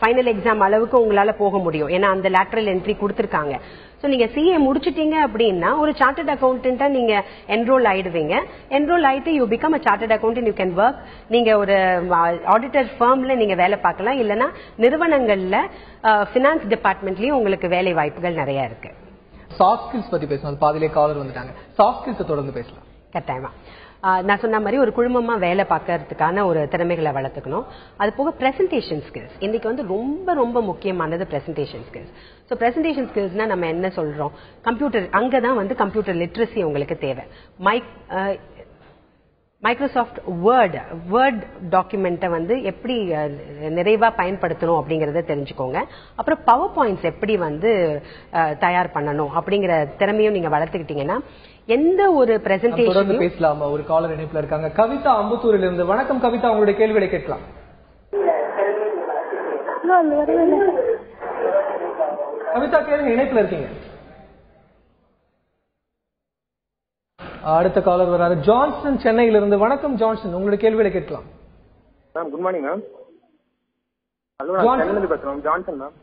ஃபைனல் எக்ஸாம் அளவுக்கு உங்களால போக முடியும். ஏன்னா அந்த லேட்டரல் என்ட்ரி கொடுத்திருக்காங்க. சோ நீங்க CA முடிச்சிட்டீங்க அப்படின்னா ஒரு சார்ட்டர்ட் அக்கவுண்டன்ட்டா நீங்க என்ரோல் ஆயிடுவீங்க. என்ரோல் ஆயிட்டு you become a chartered accountant, you can work. நீங்க ஒரு ஆடிட்டர் ஃபர்ம்ல நீங்க வேலை பார்க்கலாம். இல்லைன்னா நிறுவனங்கள்ல பினான்ஸ் டிபார்ட்மெண்ட்லயும் உங்களுக்கு வேலை வாய்ப்புகள் நிறைய இருக்கு. சாஃப்ட் ஸ்கில்ஸ் பத்தி பேசணும். பாதியிலே காலர் வந்துட்டாங்க. சாஃப்ட் ஸ்கில்ஸ் தொடர்ந்து பேசலாம். கட்டாயமா. நான் சொன்ன மாதிரி ஒரு குழுமமா வேலை பார்க்கறதுக்கான ஒரு திறமைகளை வளர்த்துக்கணும். அது போக பிரசன்டேஷன் ஸ்கில்ஸ் இன்னைக்கு வந்து ரொம்ப ரொம்ப முக்கியமானது பிரசன்டேஷன் ஸ்கில்ஸ். ஸோ பிரசன்டேஷன் ஸ்கில்ஸ்னா நம்ம என்ன சொல்றோம், கம்ப்யூட்டர் அங்கதான் வந்து கம்ப்யூட்டர் லிட்ரஸி உங்களுக்கு தேவை. மைக்ரோசாஃப்ட் வேர்ட் டாக்குமெண்ட்டை வந்து எப்படி நிறைவா பயன்படுத்தணும் அப்படிங்கறத தெரிஞ்சுக்கோங்க. அப்புறம் பவர் பாயிண்ட்ஸ் எப்படி வந்து தயார் பண்ணணும் அப்படிங்கிற திறமையும் நீங்க வளர்த்துக்கிட்டீங்கன்னா எந்த ஒரு பிரசன்டேஷன் பேசலாமா. ஒரு காலர் இணைப்புல இருக்காங்க. கவிதா அம்பத்தூரில் இருந்து. வணக்கம் கவிதா, உங்களுடைய கேள்விகளை கேட்கலாம். கவிதா கேளுங்க, இணைப்புல இருக்கீங்க. அடுத்த காலர் வராரு. ஜான்சன் சென்னையில இருந்து. வணக்கம் ஜான்சன், உங்களுடைய கேள்விகளை கேட்கலாம். Ma'am good morning ma'am. Hello, நான் சென்னையில பேசுறேன். Johnson ma'am.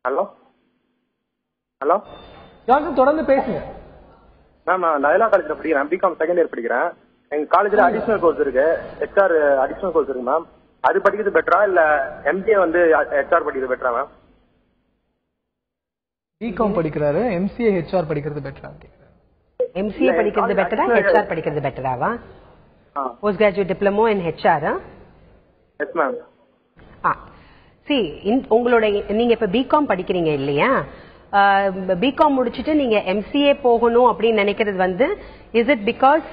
Hello hello Johnson தொடர்ந்து பேசுங்க. மேம் நான் லயோலா காலேஜ்ல படிக்கிறேன். பிகாம் செகண்ட் இயர் படிக்கிறேன். எங்க காலேஜ்ல அடிஷனல் கோர்ஸ் இருக்கு, ஹெச்ஆர் அடிஷனல் கோர்ஸ் இருக்கு மேம். அது படிக்கிறது பெட்டரா இல்ல எம்சிஏ வந்து ஹெச்ஆர் படிக்கிறது பெட்டரா மேம்? பிகாம் படிக்கிறாரு, எம்சிஏ ஹெச்ஆர் படிக்கிறது பெட்டரா? எம்சிஏ படிக்கிறது பெட்டரா, ஹெச்ஆர் படிக்கிறது பெட்டராவா? Post graduate diploma in HR. Yes ma'am. உங்களோட நீங்க இப்ப பிகாம் படிக்கிறீங்க இல்லையா? பிகாம் முடிச்சுட்டு நீங்க எம்சிஏ போகணும் அப்படின்னு நினைக்கிறது வந்து is it because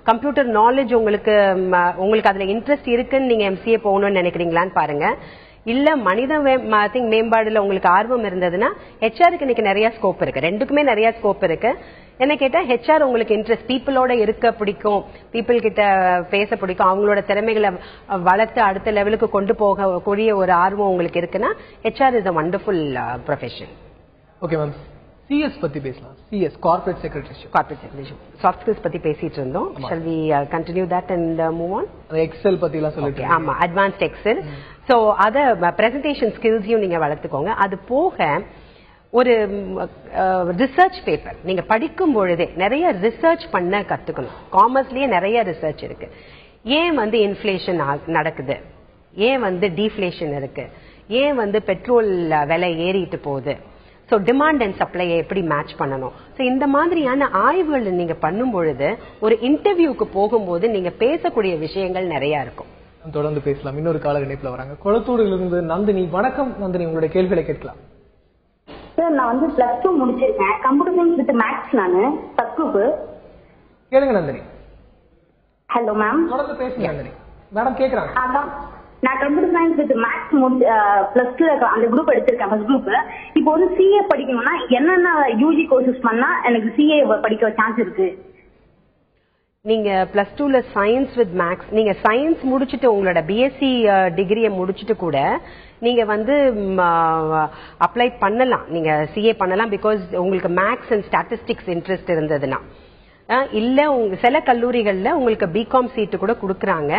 computer knowledge உங்களுக்கு அதுல இன்ட்ரெஸ்ட் இருக்குன்னு நீங்க எம்சிஏ போகணும்னு நினைக்கிறீங்களான்னு பாருங்க. இல்ல மனித மேம்பாடுல உங்களுக்கு ஆர்வம் இருந்ததுன்னா ஹெச்ஆருக்கு இன்னைக்கு நிறைய ஸ்கோப் இருக்கு. ரெண்டுக்குமே நிறைய ஸ்கோப் இருக்கு. என்ன கேட்டா ஹெச்ஆர் உங்களுக்கு இன்ட்ரெஸ்ட், பீப்புளோட இருக்க பிடிக்கும், பீப்புள் கிட்ட பேச பிடிக்கும், அவங்களோட திறமைகளை வளர்த்து அடுத்த லெவலுக்கு கொண்டு போகக்கூடிய ஒரு ஆர்வம் உங்களுக்கு இருக்குன்னா HR is a wonderful profession. Okay ma'am, CS பத்தி பேசலாம். CS corporate secretaryship. Soft skills பத்தி பேசிட்டு இருந்தோம். Shall we continue that and move on? Excel பத்தி எல்லாம் சொல்லிட்டு. ஆமா, அட்வான்ஸ்ட் எக்ஸெல். சோ அத பிரசன்டேஷன் ஸ்கில்ஸையும் நீங்க வளர்த்துக்கோங்க. அது போக ஒரு ரிசர்ச் பேப்பர் நீங்க படிக்கும் பொழுதே நிறைய ரிசர்ச் பண்ண கத்துக்கணும். காமர்ஸ்லயே நிறைய ரிசர்ச் இருக்கு. ஏன் வந்து இன்ஃபிளேஷன் நடக்குது, ஏன் வந்து டீஃபிளேஷன் இருக்கு, ஏன் வந்து பெட்ரோல் விலை ஏறிட்டு போகுது, ஸோ டிமாண்ட் அண்ட் சப்ளையை எப்படி மேட்ச் பண்ணணும். ஸோ இந்த மாதிரியான ஆய்வுகள் நீங்க பண்ணும் பொழுது ஒரு இன்டர்வியூக்கு போகும்போது நீங்க பேசக்கூடிய விஷயங்கள் நிறைய இருக்கும். தொடர்ந்து பேசலாம். இன்னொரு காலர் இணைப்புல வராங்க. கொளத்தூரில் இருந்து நந்தினி. வணக்கம் நந்தினி, உங்களுடைய கேள்விகளை கேட்கலாம். சார், நான் வந்து +2 முடிச்சிருக்கேன். Computer science with maths. நானு ஃபர்ஸ்ட் குரூப். கேளுங்க நந்தினி. Hello ma'am. தொடர்ந்து பேசுங்க நந்தினி. மேடம் கேக்குறாங்க. நான் கம்ப்யூட்டர் சயின்ஸ் வித் மேத்ஸ் +2 அந்த குரூப் எடுத்திருக்கேன், ஃபர்ஸ்ட் குரூப். இப்போ வந்து சிஏ படிக்கணும்னா என்னென்ன யூஜி கோர்சஸ் பண்ணா எனக்கு சிஏ படிக்க சான்ஸ் இருக்கு? நீங்க +2ல சயின்ஸ் வித் மேத்ஸ், நீங்க சயின்ஸ் முடிச்சுட்டு உங்களோட பிஎஸ்சி டிகிரியை முடிச்சுட்டு கூட நீங்க வந்து அப்ளை பண்ணலாம், நீங்க சிஏ பண்ணலாம். பிகாஸ் உங்களுக்கு மேத்ஸ் அண்ட் ஸ்டாட்டிஸ்டிக்ஸ் இன்ட்ரெஸ்ட் இருந்ததுன்னா. இல்ல சில கல்லூரிகள்ல உங்களுக்கு பிகாம் சீட்டு கூட கொடுக்கறாங்க.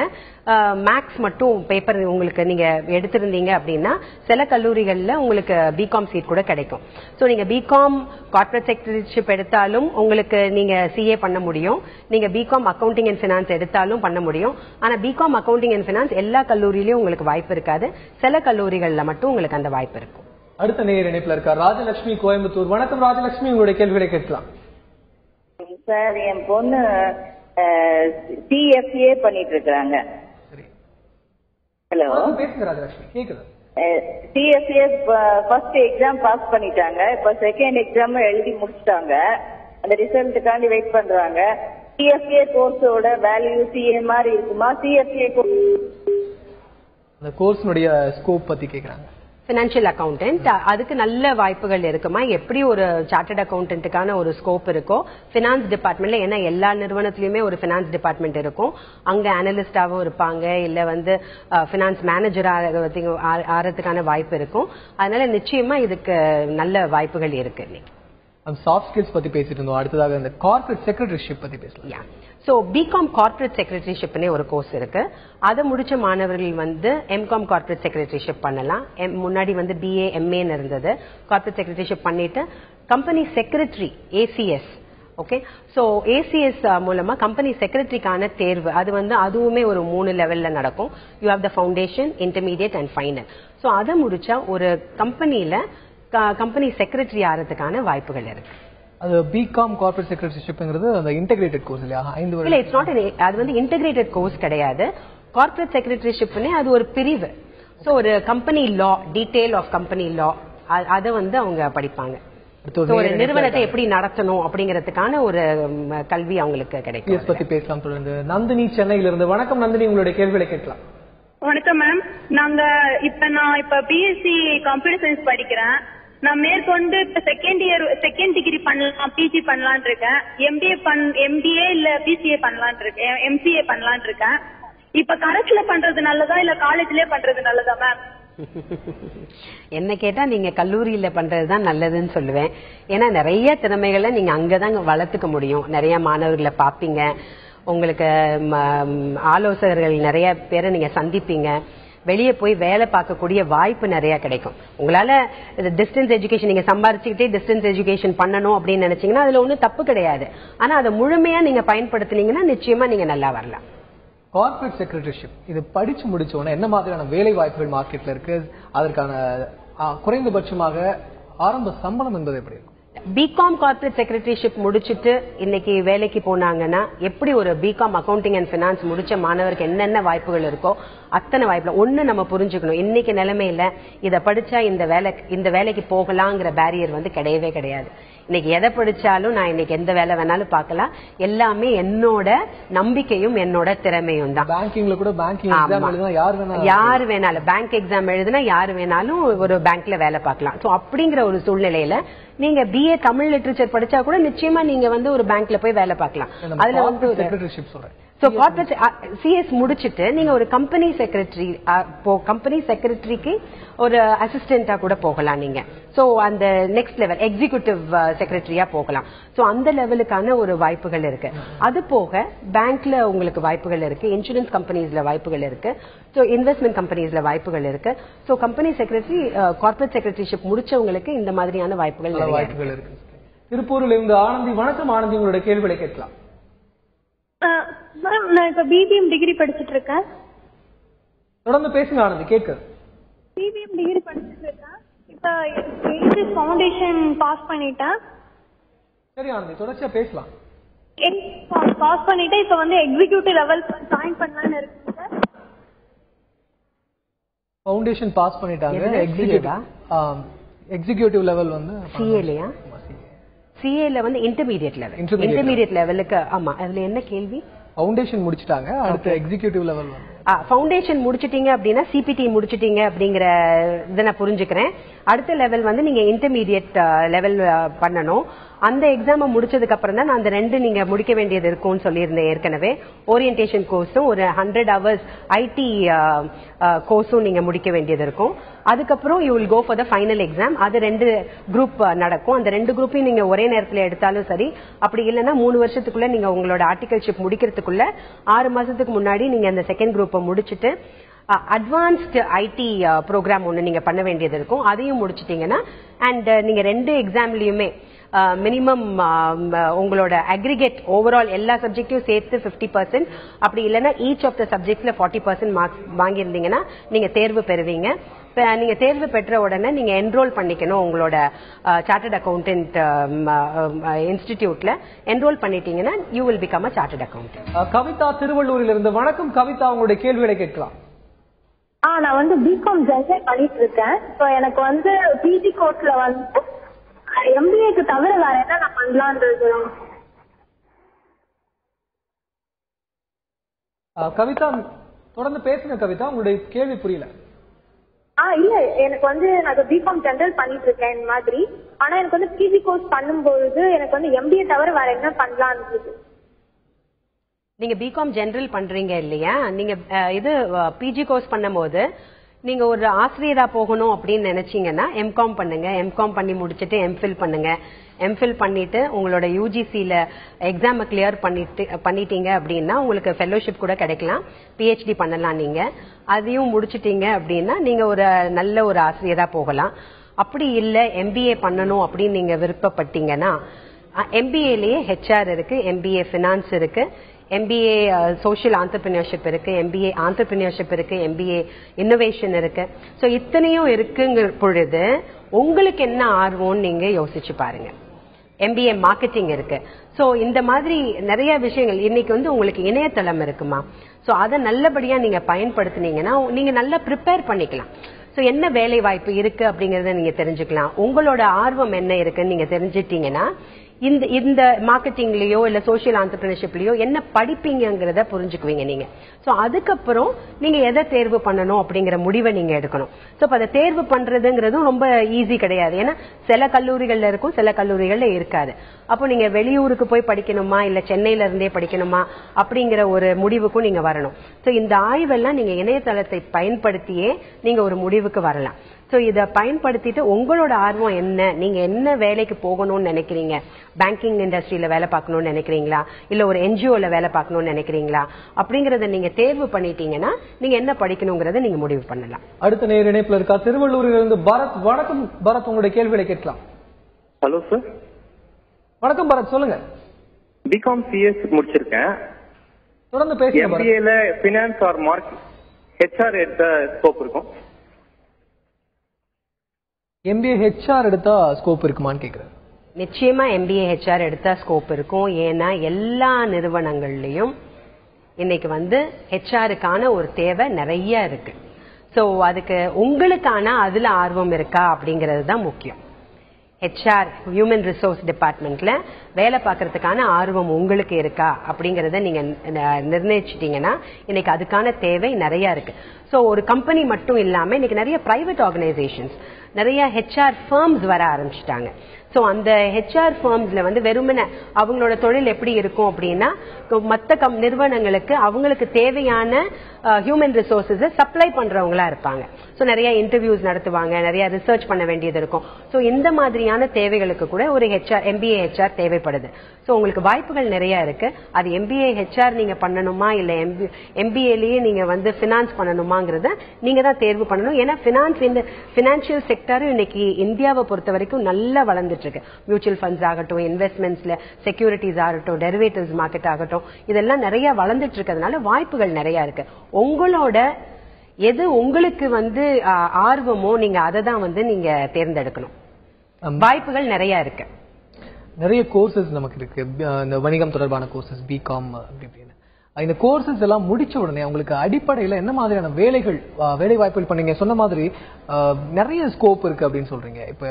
மேத்ஸ் மட்டும் பேப்பர் உங்களுக்கு நீங்க எடுத்திருந்தீங்க அப்படின்னா சில கல்லூரிகள்ல உங்களுக்கு பிகாம் சீட் கூட கிடைக்கும். சோ நீங்க பிகாம் கார்ப்பரேட் செக்ரட்டரிஷிப் எடுத்தாலும் உங்களுக்கு நீங்க சிஏ பண்ண முடியும். நீங்க பிகாம் அக்கவுண்டிங் அண்ட் பினான்ஸ் எடுத்தாலும் பண்ண முடியும். ஆனா பிகாம் அக்கவுண்டிங் அண்ட் பினான்ஸ் எல்லா கல்லூரியிலயும் உங்களுக்கு வாய்ப்பு இருக்காது. சில கல்லூரிகள்ல மட்டும் உங்களுக்கு அந்த வாய்ப்பு இருக்கும். அடுத்த நேயர் இணைப்புல இருக்கார் ராஜலட்சுமி, கோயம்புத்தூர். வணக்கம் ராஜலட்சுமி, உங்களுடைய கேள்விகளை கேட்கலாம். சார், என் பொண்ணு சிஎஃப்ஏ பண்ணிட்டு இருக்காங்க. ஹலோ, பேசுங்க ராஜலட்சுமி, கேக்குது. சிஎஃப்ஏ ஃபர்ஸ்ட் எக்ஸாம் பாஸ் பண்ணிட்டாங்க. இப்ப செகண்ட் எக்ஸாம் எழுதி முடிச்சிட்டாங்க. அந்த ரிசல்ட்டுக்காண்டி வெயிட் பண்றாங்க. சிஎஃப்ஏ கோர்ஸோட வேல்யூ சிஏ மாதிரி இருக்குமா? சிஎஃப்ஏ அந்த கோர்ஸ்னுடைய ஸ்கோப் பத்தி கேக்குறாங்க. ஃபினான்ஷியல் அக்கவுண்டன்ட், அதுக்கு நல்ல வாய்ப்புகள் இருக்குமா? எப்படி ஒரு சார்ட்டர்ட் அக்கவுண்டன்ட்டுக்கான ஒரு ஸ்கோப் இருக்கோ பினான்ஸ் டிபார்ட்மெண்ட்ல, ஏன்னா எல்லா நிறுவனத்திலயுமே ஒரு பினான்ஸ் டிபார்ட்மெண்ட் இருக்கும். அங்க அனலிஸ்டாவும் இருப்பாங்க, இல்ல வந்து பினான்ஸ் மேனேஜர் ஆறதுக்கான வாய்ப்பு இருக்கும். அதனால நிச்சயமா இதுக்கு நல்ல வாய்ப்புகள் இருக்கு. சாஃப்ட் ஸ்கில்ஸ் பத்தி பேசிட்டு இருந்தோம். அடுத்ததாக இந்த கார்ப்பரேட் செக்ரட்டரிஷிப் பத்தி பேசலாம். சோ பிகாம் கார்ப்பரேட் செக்ரட்டரிஷிப்னே ஒரு கோர்ஸ் இருக்கு. அதை முடிச்ச மாணவர்கள் வந்து எம்காம் கார்ப்பரேட் செக்ரட்டரிஷிப் பண்ணலாம். முன்னாடி வந்து பிஏ எம்ஏன்னு இருந்தது. கார்ப்பரேட் செக்ரட்டரிஷிப் பண்ணிட்டு company secretary ACS. Okay, so ACS மூலமா கம்பெனி செக்ரட்டரிக்கான தேர்வு, அது வந்து அதுவுமே ஒரு 3 லெவல்ல நடக்கும். You have the foundation, intermediate and final. So அதை முடிச்சா ஒரு கம்பெனில கம்பெனி செக்ரட்டரி ஆகிறதுக்கான வாய்ப்புகள் இருக்கு. அது பிகாம் கார்ப்பரேட் செக்ரட்டரிஷிப்ங்கிறது அந்த இன்டகிரேட்டட் கோர்ஸ் இல்லையா? 5 வருஷம் இல்ல, இட்ஸ் நாட் அது வந்து இன்டகிரேட்டட் கோர்ஸ் கிடையாது. கார்ப்பரேட் செக்ரட்டரிஷிப்னே அது ஒரு பிரிவு. சோ ஒரு company law, detail of company law, அதை வந்து அவங்க படிப்பாங்க. ஒரு நிறுவனத்தை எப்படி நடத்தணும் அப்படிங்கறதுக்கான ஒரு கல்வி அவங்களுக்கு கிடைக்கும். பத்தி பேசலாம் தொடர்ந்து. நந்தினி சென்னையிலிருந்து. வணக்கம் நந்தினி, உங்களுடைய கேள்விகளை கேட்கலாம். வணக்கம் மேம். நான் இப்ப பிஎஸ்சி கம்ப்யூட்டர் சயின்ஸ் படிக்கிறேன். நான் மேற்கொண்டு இப்ப செகண்ட் டிகிரி பண்ணலாம், பிஜி பண்ணலான் இருக்கேன். எம்பிஏ இல்ல பிசிஏ பண்ணலான் இருக்கேன், எம்சிஏ பண்ணலான் இருக்கேன். இப்ப கரஸ்ல பண்றது நல்லதா இல்ல காலேஜ்லயே பண்றது நல்லதா மேம்? என்ன கேட்டா நீங்க கல்லூரியில பண்றதுதான் நல்லதுன்னு சொல்லுவேன். ஏன்னா நிறைய திறமைகளை நீங்க அங்கதான் வளர்த்துக்க முடியும். நிறைய மாணவர்களை பாப்பீங்க, உங்களுக்கு ஆலோசகர்கள் நிறைய பேரை நீங்க சந்திப்பீங்க, வெளியே போய் வேலை பார்க்கக்கூடிய வாய்ப்பு நிறைய கிடைக்கும். உங்களால டிஸ்டன்ஸ் எஜுகேஷன் நீங்க சம்பாதிச்சுக்கிட்டே டிஸ்டன்ஸ் எஜுகேஷன் பண்ணணும் அப்படின்னு நினைச்சீங்கன்னா அதுல ஒன்றும் தப்பு கிடையாது. ஆனா அதை முழுமையா நீங்க பயன்படுத்தினீங்கன்னா நிச்சயமா நீங்க நல்லா வரலாம். கார்ப்பரேட் செக்ரட்டரிஷிப் இது படிச்சு முடிச்ச உடனே என்ன மாதிரியான வேலை வாய்ப்புகள் மார்க்கெட்ல இருக்கு? அதற்கான குறைந்தபட்சமாக ஆரம்ப சம்பளம் என்பது எப்படி இருக்கும்? பிகாம் கார்ப்பரேட் செக்ரட்டரிஷிப் முடிச்சுட்டு இன்னைக்கு வேலைக்கு போனாங்கன்னா எப்படி ஒரு பிகாம் அக்கவுண்டிங் அண்ட் பினான்ஸ் முடிச்ச மாணவருக்கு என்னென்ன வாய்ப்புகள் இருக்கோ அத்தனை வாய்ப்புல ஒண்ணு நம்ம புரிஞ்சுக்கணும். இன்னைக்கு நிலைமையில இதை படிச்சா இந்த வேலைக்கு போகலாங்கிற பேரியர் வந்து கிடையவே கிடையாது. இன்னைக்கு எதை படிச்சாலும் நான் இன்னைக்கு எந்த வேலை வேணாலும் பார்க்கலாம். எல்லாமே என்னோட நம்பிக்கையும் என்னோட திறமையும் தான். பேங்கிங்ல கூட பேங்கிங் எக்ஸாம் எழுதினா யார் வேணாலும் பேங்க் எக்ஸாம் எழுதினா யார் வேணாலும் ஒரு பேங்க்ல வேலை பார்க்கலாம். சோ அப்படிங்கிற ஒரு சூழ்நிலையில நீங்க பிஏ தமிழ் லிட்டரேச்சர் படிச்சா கூட நிச்சயமா நீங்க வந்து ஒரு பேங்க்ல போய் வேலை பார்க்கலாம். அதுல வந்து செக்ரட்டரிஷிப் சொல்றேன். சோ கார்ப்பரேட் சிஎஸ் முடிச்சிட்டு நீங்க ஒரு கம்பெனி செக்ரட்டரிக்கு ஒரு அசிஸ்டண்டா கூட போகலாம் நீங்க. சோ அந்த நெக்ஸ்ட் லெவல் எக்ஸிகியூட்டிவ் செக்ரட்டரியா போகலாம். சோ அந்த லெவலுக்கான ஒரு வாய்ப்புகள் இருக்கு. அது போக பேங்க்ல உங்களுக்கு வாய்ப்புகள் இருக்கு, இன்சூரன்ஸ் கம்பெனிஸ்ல வாய்ப்புகள் இருக்கு, சோ இன்வெஸ்ட்மெண்ட் கம்பெனிஸ்ல வாய்ப்புகள் இருக்கு. So company secretary corporate secretaryship முடிச்சவங்களுக்கு இந்த மாதிரியான வாய்ப்புகள் இருக்கு. திருப்பூரில் இருந்து ஆனந்தி. வணக்கம் ஆனந்தி, உங்களோட கேள்விகளை கேட்கலாம். மேம் நான் இப்ப பிபிஎம் டிகிரி படிச்சிட்டு இருக்கேன். தொடர்ந்து பேசுங்க ஆனந்தி, கேட்க. பிபிஎம் டிகிரி படிச்சிட்டு இருக்கேன். இப்ப எய்டிஎஸ் ஃபவுண்டேஷன் பாஸ் பண்ணிட்டேன். சரி ஆனந்தி, தொடர்ச்சியா பேசலாம். பாஸ் பண்ணிட்டு இப்ப வந்து எக்ஸிகியூட்டிவ் லெவல் ஜாயின் பண்ணலாம்னு இருக்கேன் சார். ஃபவுண்டேஷன் பாஸ் பண்ணிட்டாங்க. எக்ஸிகியூட்டிவ் லெவல் வந்து சிஏலயா? சிஏல வந்து இன்டர்மீடியட் லெவலுக்கு. ஆமா, அதுல என்ன கேள்வி? ஃபவுண்டேஷன் முடிச்சிட்டாங்க, அடுத்து எக்ஸிகியூட்டிவ் லெவல். ஃபவுண்டேஷன் முடிச்சிட்டீங்க அப்படின்னா சிபிடி முடிச்சிட்டீங்க அப்படிங்கிற இதை நான் புரிஞ்சுக்கிறேன். அடுத்த லெவல் வந்து நீங்க இன்டர்மீடியட் லெவல் பண்ணணும். அந்த எக்ஸாம் முடிச்சதுக்கு அப்புறம் தான் அந்த 2 நீங்க முடிக்க வேண்டியது இருக்கும்னு சொல்லியிருந்தேன் ஏற்கனவே. ஓரியன்டேஷன் கோர்ஸும் ஒரு 100 hours ஐடி கோர்ஸும் நீங்க முடிக்க வேண்டியது இருக்கும். அதுக்கப்புறம் you will go for the final exam. அது 2 குரூப் நடக்கும். அந்த 2 குரூப்பையும் நீங்க ஒரே நேரத்தில் எடுத்தாலும் சரி, அப்படி இல்லைன்னா 3 வருஷத்துக்குள்ள நீங்க உங்களோட ஆர்டிகல்ஷிப் முடிக்கிறதுக்குள்ள 6 மாசத்துக்கு முன்னாடி நீங்க அந்த செகண்ட் குரூப்பை முடிச்சுட்டு அட்வான்ஸ்டு ஐடி ப்ரோக்ராம் ஒன்று நீங்க பண்ண வேண்டியது இருக்கும். அதையும் முடிச்சிட்டீங்கன்னா அண்ட் நீங்க 2 எக்ஸாம்லயுமே மினிமம் உங்களோட அக்ரிகேட் ஓவரால் எல்லா சப்ஜெக்டையும் சேர்த்து 50%, அப்படி இல்லைன்னா ஈச் ஆஃப் த சப்ஜெக்ட்ல 40% மார்க்ஸ் வாங்கியிருந்தீங்கன்னா நீங்க தேர்வு பெறுவீங்க. நீங்க தேர்வு பெற்ற உடனே நீங்க என்ரோல் பண்ணிக்கணும் உங்களோட சார்ட்டர்ட் அக்கௌண்டன்ட் இன்ஸ்டிடியூட்ல. என்ரோல் பண்ணிட்டீங்கன்னா you will become a chartered accountant. Kavitha திருவள்ளூரில் இருந்து. வணக்கம் கவிதா, உங்களுடைய கேள்விகளை கேட்கலாம். நான் வந்து பிகாம் ஜென்ரல் பண்ணிட்டு இருக்கேன். இப்போ எனக்கு வந்து பிஜி கோர்ஸ்ல வந்து எம்பிஏக்கு தவிர வேற என்ன நான் பண்ணலான்றது. கவிதா தொடர்ந்து பேசுங்க. கவிதா, உங்களுடைய கேள்வி புரியல. இல்ல, எனக்கு வந்து நான் பிகாம் ஜென்ரல் பண்ணிட்டு இருக்கேன் இந்த மாதிரி. ஆனா எனக்கு வந்து பிஜி கோர்ஸ் பண்ணும்போது எனக்கு வந்து எம்பிஏ தவிர வேற என்ன பண்ணலான்றது. நீங்க பிகாம் ஜெனரல் பண்றீங்க இல்லையா? நீங்க இது பிஜி கோர்ஸ் பண்ணும்போது நீங்க ஒரு ஆசிரியரா போகணும் அப்படின்னு நினைச்சீங்கன்னா எம்காம் பண்ணுங்க. எம்காம் பண்ணி முடிச்சுட்டு எம்ஃபில் பண்ணுங்க. எம்ஃபில் பண்ணிட்டு உங்களோட யூஜிசில எக்ஸாம் கிளியர் பண்ணிட்டீங்க அப்படின்னா உங்களுக்கு ஃபெல்லோஷிப் கூட கிடைக்கலாம், பிஹெச்டி பண்ணலாம். நீங்க அதையும் முடிச்சிட்டீங்க அப்படின்னா நீங்க ஒரு நல்ல ஒரு ஆசிரியரா போகலாம். அப்படி இல்ல எம்பிஏ பண்ணணும் அப்படின்னு நீங்க விருப்பப்பட்டீங்கன்னா எம்பிஏலயே ஹெச்ஆர் இருக்கு, எம்பிஏ பினான்ஸ் இருக்கு, எம்பிஏ சோஷியல் ஆண்டர்பிரினியர்ஷிப் இருக்கு, எம்பிஏ ஆண்டர்பிரினியர்ஷிப் இருக்கு, எம்பிஏ இன்னோவேஷன் இருக்கு. சோ இத்தனையும் இருக்குங்கிற பொழுது உங்களுக்கு என்ன ஆர்வம்னு நீங்க யோசிச்சு பாருங்க. MBA மார்க்கெட்டிங் இருக்கு. சோ இந்த மாதிரி நிறைய விஷயங்கள் இன்னைக்கு வந்து உங்களுக்கு இணையதளம் இருக்குமா, சோ அதை நல்லபடியா நீங்க பயன்படுத்தினீங்கன்னா நீங்க நல்லா ப்ரிப்பேர் பண்ணிக்கலாம். சோ என்ன வேலை வாய்ப்பு இருக்கு அப்படிங்கறத நீங்க தெரிஞ்சுக்கலாம். உங்களோட ஆர்வம் என்ன இருக்குன்னு நீங்க தெரிஞ்சிட்டீங்கன்னா இந்த மார்க்கெட்டிங்லயோ இல்ல சோசியல் ஆண்டர்பிரினர்ஷிப்லயோ என்ன படிப்பீங்கிறத புரிஞ்சுக்குவீங்க நீங்க. சோ அதுக்கப்புறம் நீங்க எதை தேர்வு பண்ணணும் அப்படிங்கிற முடிவை நீங்க எடுக்கணும். சோ அதை தேர்வு பண்றதுங்கிறதும் ரொம்ப ஈஸி கிடையாது. ஏன்னா சில கல்லூரிகள்ல இருக்கும், சில கல்லூரிகள்ல இருக்காது. அப்போ நீங்க வெளியூருக்கு போய் படிக்கணுமா இல்ல சென்னையில இருந்தே படிக்கணுமா அப்படிங்கிற ஒரு முடிவுக்கும் நீங்க வரணும். சோ இந்த ஆய்வெல்லாம் நீங்க இணையதளத்தை பயன்படுத்தியே நீங்க ஒரு முடிவுக்கு வரலாம். சோ இத பயன்படுத்திட்டு உங்களோட ஆர்வம் என்ன, நீங்க என்ன வேலைக்கு போகணும்னு நினைக்கிறீங்க, பேங்கிங் இண்டஸ்ட்ரியில வேலை பார்க்கணும்னு நினைக்கிறீங்களா இல்ல ஒரு NGOல வேலை பார்க்கணும்னு நினைக்கிறீங்களா அப்படிங்கறத நீங்க தேர்வு பண்ணிட்டீங்கன்னா நீங்க என்ன படிக்கணும்ங்கறத நீங்க முடிவு பண்ணலாம். அடுத்த நேர் இணைப்புல இருக்கா திருவள்ளூரில் இருந்து பரத். வணக்கம் பரத், உங்களுடைய கேள்விகளை கேட்கலாம். Hello sir. வணக்கம் பரத், சொல்லுங்க. பிகாம் CS முடிச்சிருக்கேன். தொடர்ந்து பேசுங்க. MBAல ஃபினான்ஸ் ஆர் HR எடுத்த ஸ்கோப் இருக்கும். MBA HR எடுத்தா ஸ்கோப் இருக்குமான்னு கேக்குறேன். நிச்சயமா MBA HR எடுத்தா ஸ்கோப் இருக்கும். ஏன்னா எல்லா நிறுவனங்கள்லயும் இன்னைக்கு வந்து HRக்கான ஒரு தேவை நிறைய இருக்கு. சோ அதுக்கு உங்களுக்கான அதுல ஆர்வம் இருக்கா அப்படிங்கிறது தான் முக்கியம். HR ஹியூமன் ரிசோர்ஸ் டிபார்ட்மெண்ட்ல வேலை பார்க்கறதுக்கான ஆர்வம் உங்களுக்கு இருக்கா அப்படிங்கறத நீங்க நிர்ணயிச்சிட்டீங்கன்னா இன்னைக்கு அதுக்கான தேவை நிறைய இருக்கு. சோ ஒரு கம்பெனி மட்டும் இல்லாம இன்னைக்கு நிறைய பிரைவேட் ஆர்கனைசேஷன்ஸ், நிறைய HR ஃபர்ம்ஸ் வர ஆரம்பிச்சிட்டாங்க. சோ அந்த HR ஃபர்ம்ஸ்ல வந்து வெறுமனே அவங்களோட தொழில் எப்படி இருக்கும் அப்படின்னா மத்த நிறுவனங்களுக்கு அவங்களுக்கு தேவையான ஹியூமன் ரிசோர்சஸ் சப்ளை பண்றவங்களா இருப்பாங்க. சோ நிறைய இன்டர்வியூஸ் நடத்துவாங்க, நிறைய ரிசர்ச் பண்ண வேண்டியது இருக்கும். சோ இந்த மாதிரியான தேவைகளுக்கு கூட ஒரு MBA HR தேவைப்படுது. சோ உங்களுக்கு வாய்ப்புகள் நிறைய இருக்கு. அது MBA HR நீங்க பண்ணணுமா இல்ல MBAலயே நீங்க வந்து பினான்ஸ் பண்ணணுமாங்கிறத நீங்க தான் தேர்வு பண்ணணும். ஏன்னா பினான்சியல் செக்டர் இன்னைக்கு இந்தியாவை பொறுத்த வரைக்கும் நல்லா வளர்ந்துட்டு இருக்கு. மியூச்சுவல் ஃபண்ட்ஸ் ஆகட்டும், இன்வெஸ்ட்மெண்ட்ஸ்ல செக்யூரிட்டிஸ் ஆகட்டும், டெரிவேட்டிவ்ஸ் மார்க்கெட் ஆகட்டும், இதெல்லாம் நிறைய வளர்ந்துட்டு இருக்கிறதுனால வாய்ப்புகள் நிறைய இருக்கு. உங்களோட எது உங்களுக்கு வந்து ஆர்வமோ நீங்க அதை தான் வந்து நீங்க தேர்ந்தெடுக்கணும். வாய்ப்புகள் நிறைய இருக்கு. நிறைய கோர்சஸ் நமக்கு இருக்கு. இந்த வணிகம் தொடர்பான கோர்சஸ், பிகாம் அப்படின்னு. இந்த கோர்சஸ் எல்லாம் முடிச்ச உடனே உங்களுக்கு அடிப்படையில என்ன மாதிரியான வேலை வாய்ப்புகள் பண்ணீங்க? சொன்ன மாதிரி நிறைய ஸ்கோப் இருக்கு அப்படின்னு சொல்றீங்க. இப்ப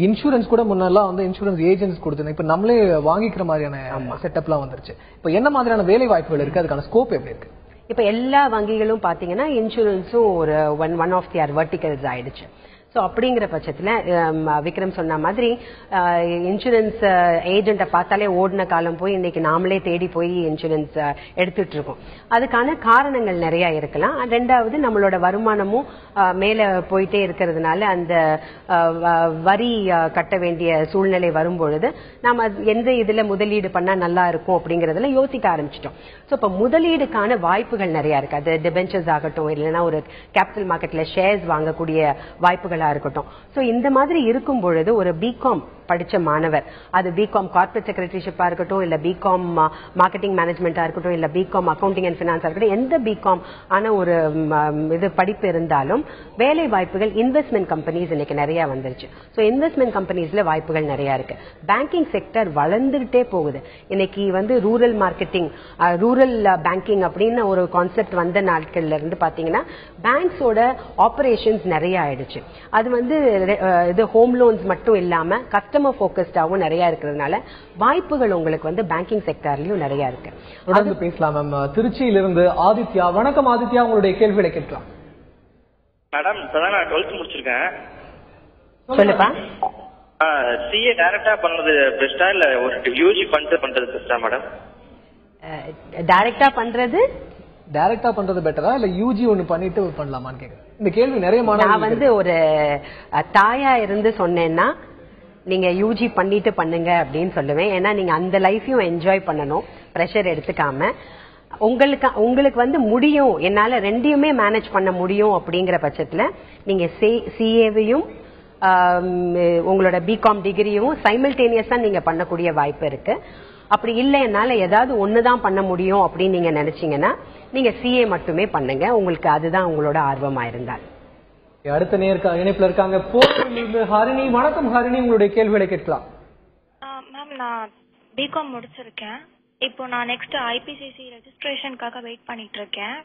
இன்சூரன்ஸ் கூட முன்னெல்லாம் வந்து இன்சூரன்ஸ் ஏஜென்ட்ஸ் கொடுத்து இப்ப நம்மளே வாங்கிக்கிற மாதிரியான செட்டப்லாம் வந்துருச்சு. இப்ப என்ன மாதிரியான வேலை வாய்ப்புகள் இருக்கு, அதுக்கான ஸ்கோப் எப்படி இருக்கு? இப்ப எல்லா வங்கிகளும் பாத்தீங்கன்னா இன்சூரன்ஸும் ஒரு ஒன் ஆஃப் தியர் வெர்டிகல்ஸ் ஆயிடுச்சு. சோ அப்படிங்கிற பட்சத்துல விக்ரம் சொன்ன மாதிரி இன்சூரன்ஸ் ஏஜென்ட்டை பார்த்தாலே ஓடின காலம் போய் இன்னைக்கு நாமளே தேடி போய் இன்சூரன்ஸ் எடுத்துட்டு இருக்கோம். அதுக்கான காரணங்கள் நிறைய இருக்கலாம். ரெண்டாவது நம்மளோட வருமானமும் மேல போயிட்டே இருக்கிறதுனால அந்த வரி கட்ட வேண்டிய சூழ்நிலை வரும்பொழுது நாம எந்த இதுல முதலீடு பண்ணா நல்லா இருக்கும் அப்படிங்கறதுல யோசிக்க ஆரம்பிச்சிட்டோம். சோ இப்ப முதலீடுக்கான வாய்ப்புகள் நிறைய இருக்கு. அது டிபென்ச்சர்ஸ் ஆகட்டும், இல்லைன்னா ஒரு கேபிட்டல் மார்க்கெட்ல ஷேர்ஸ் வாங்கக்கூடிய வாய்ப்புகள் இருக்கட்டும். சோ இந்த மாதிரி இருக்கும் பொழுது ஒரு பிகாம் படிச்ச மாணவர், அது பிகாம் கார்ப்பரேட் செக்ரட்டரிஷிப்பா இருக்கட்டும், இல்ல பிகாம் மார்க்கெட்டிங் மேனேஜ்மெண்டா இருக்கட்டும், இல்ல பிகாம் அக்கவுண்டிங் அண்ட் பினான்ஸா இருக்கட்டும், எந்த பிகாம் ஆன ஒரு இது படிப்பு இருந்தாலும் வேலை வாய்ப்புகள் இன்வெஸ்ட்மெண்ட் கம்பெனிஸ் இன்னைக்கு நிறைய வந்துருச்சு. சோ இன்வெஸ்ட்மெண்ட் கம்பெனிஸ்ல வாய்ப்புகள் நிறைய இருக்கு. பேங்கிங் செக்டர் வளர்ந்துகிட்டே போகுது. இன்னைக்கு வந்து ரூரல் மார்க்கெட்டிங், ரூரல் பேங்கிங் அப்படின்னு ஒரு கான்செப்ட் வந்த நாட்கள்ல இருந்து பாத்தீங்கன்னா பேங்க்ஸோட ஆபரேஷன்ஸ் நிறைய ஆயிடுச்சு. அது வந்து இது ஹோம் லோன்ஸ் மட்டும் இல்லாம கஸ்டமர் போக்கஸ்டாவும் நிறைய இருக்கிறதுனால வாய்ப்புகள் உங்களுக்கு வந்து பேங்கிங் செக்டர்லயும் நிறைய இருக்கு. தொடர்ந்து பேசலாம் மேம். திருச்சியிலிருந்து ஆதித்யா. வணக்கம் ஆதித்யா, உங்களுடைய கேள்விகளை கேட்கலாம். மேடம், இப்பதான் நான் 12th முடிச்சிருக்கேன். சொல்லுப்பா. CA டைரக்டா பண்றது பெஸ்டா இல்ல ஒரு UG பண்றது பெஸ்டா மேடம்? டைரக்டா பண்றது பெட்டரா இல்ல UG ஒன்னு பண்ணிட்டு பண்ணலாமான்னு கேக்குறேன். இந்த கேள்வி நிறைய மாணவர்கள். நான் வந்து ஒரு தாயா இருந்து சொன்னேன்னா நீங்க UG பண்ணிட்டு பண்ணுங்க அப்படின்னு சொல்லுவேன். ஏன்னா நீங்க அந்த லைஃபையும் என்ஜாய் பண்ணணும், பிரஷர் எடுத்துக்காம. உங்களுக்கு வந்து முடியும், என்னால ரெண்டையுமே மேனேஜ் பண்ண முடியும் அப்படிங்கிற பட்சத்துல நீங்க CAவையும் உங்களோட பிகாம் டிகிரியும் சைமல்டேனியஸா நீங்க பண்ணக்கூடிய வாய்ப்பு இருக்கு. அப்படி இல்லை என்னால ஏதாவது ஒண்ணுதான் பண்ண முடியும் அப்படின்னு நீங்க நினைச்சீங்கன்னா நீங்க CA மட்டுமே பண்ணுங்க, உங்களுக்கு அதுதான் உங்களோட ஆர்வமா இருந்தால். அடுத்த இணைப்புல இருக்காங்க போரூரிலிருந்து ஹரிணி. வணக்கம் ஹரிணி, உங்களுடைய கேள்விகளை கேட்கலாம். மேம், நான் பிகாம் முடிச்சிருக்கேன். இப்போ நான் நெக்ஸ்ட் ஐபிசிசி ரெஜிஸ்ட்ரேஷனுக்காக வெயிட் பண்ணிட்டு இருக்கேன்.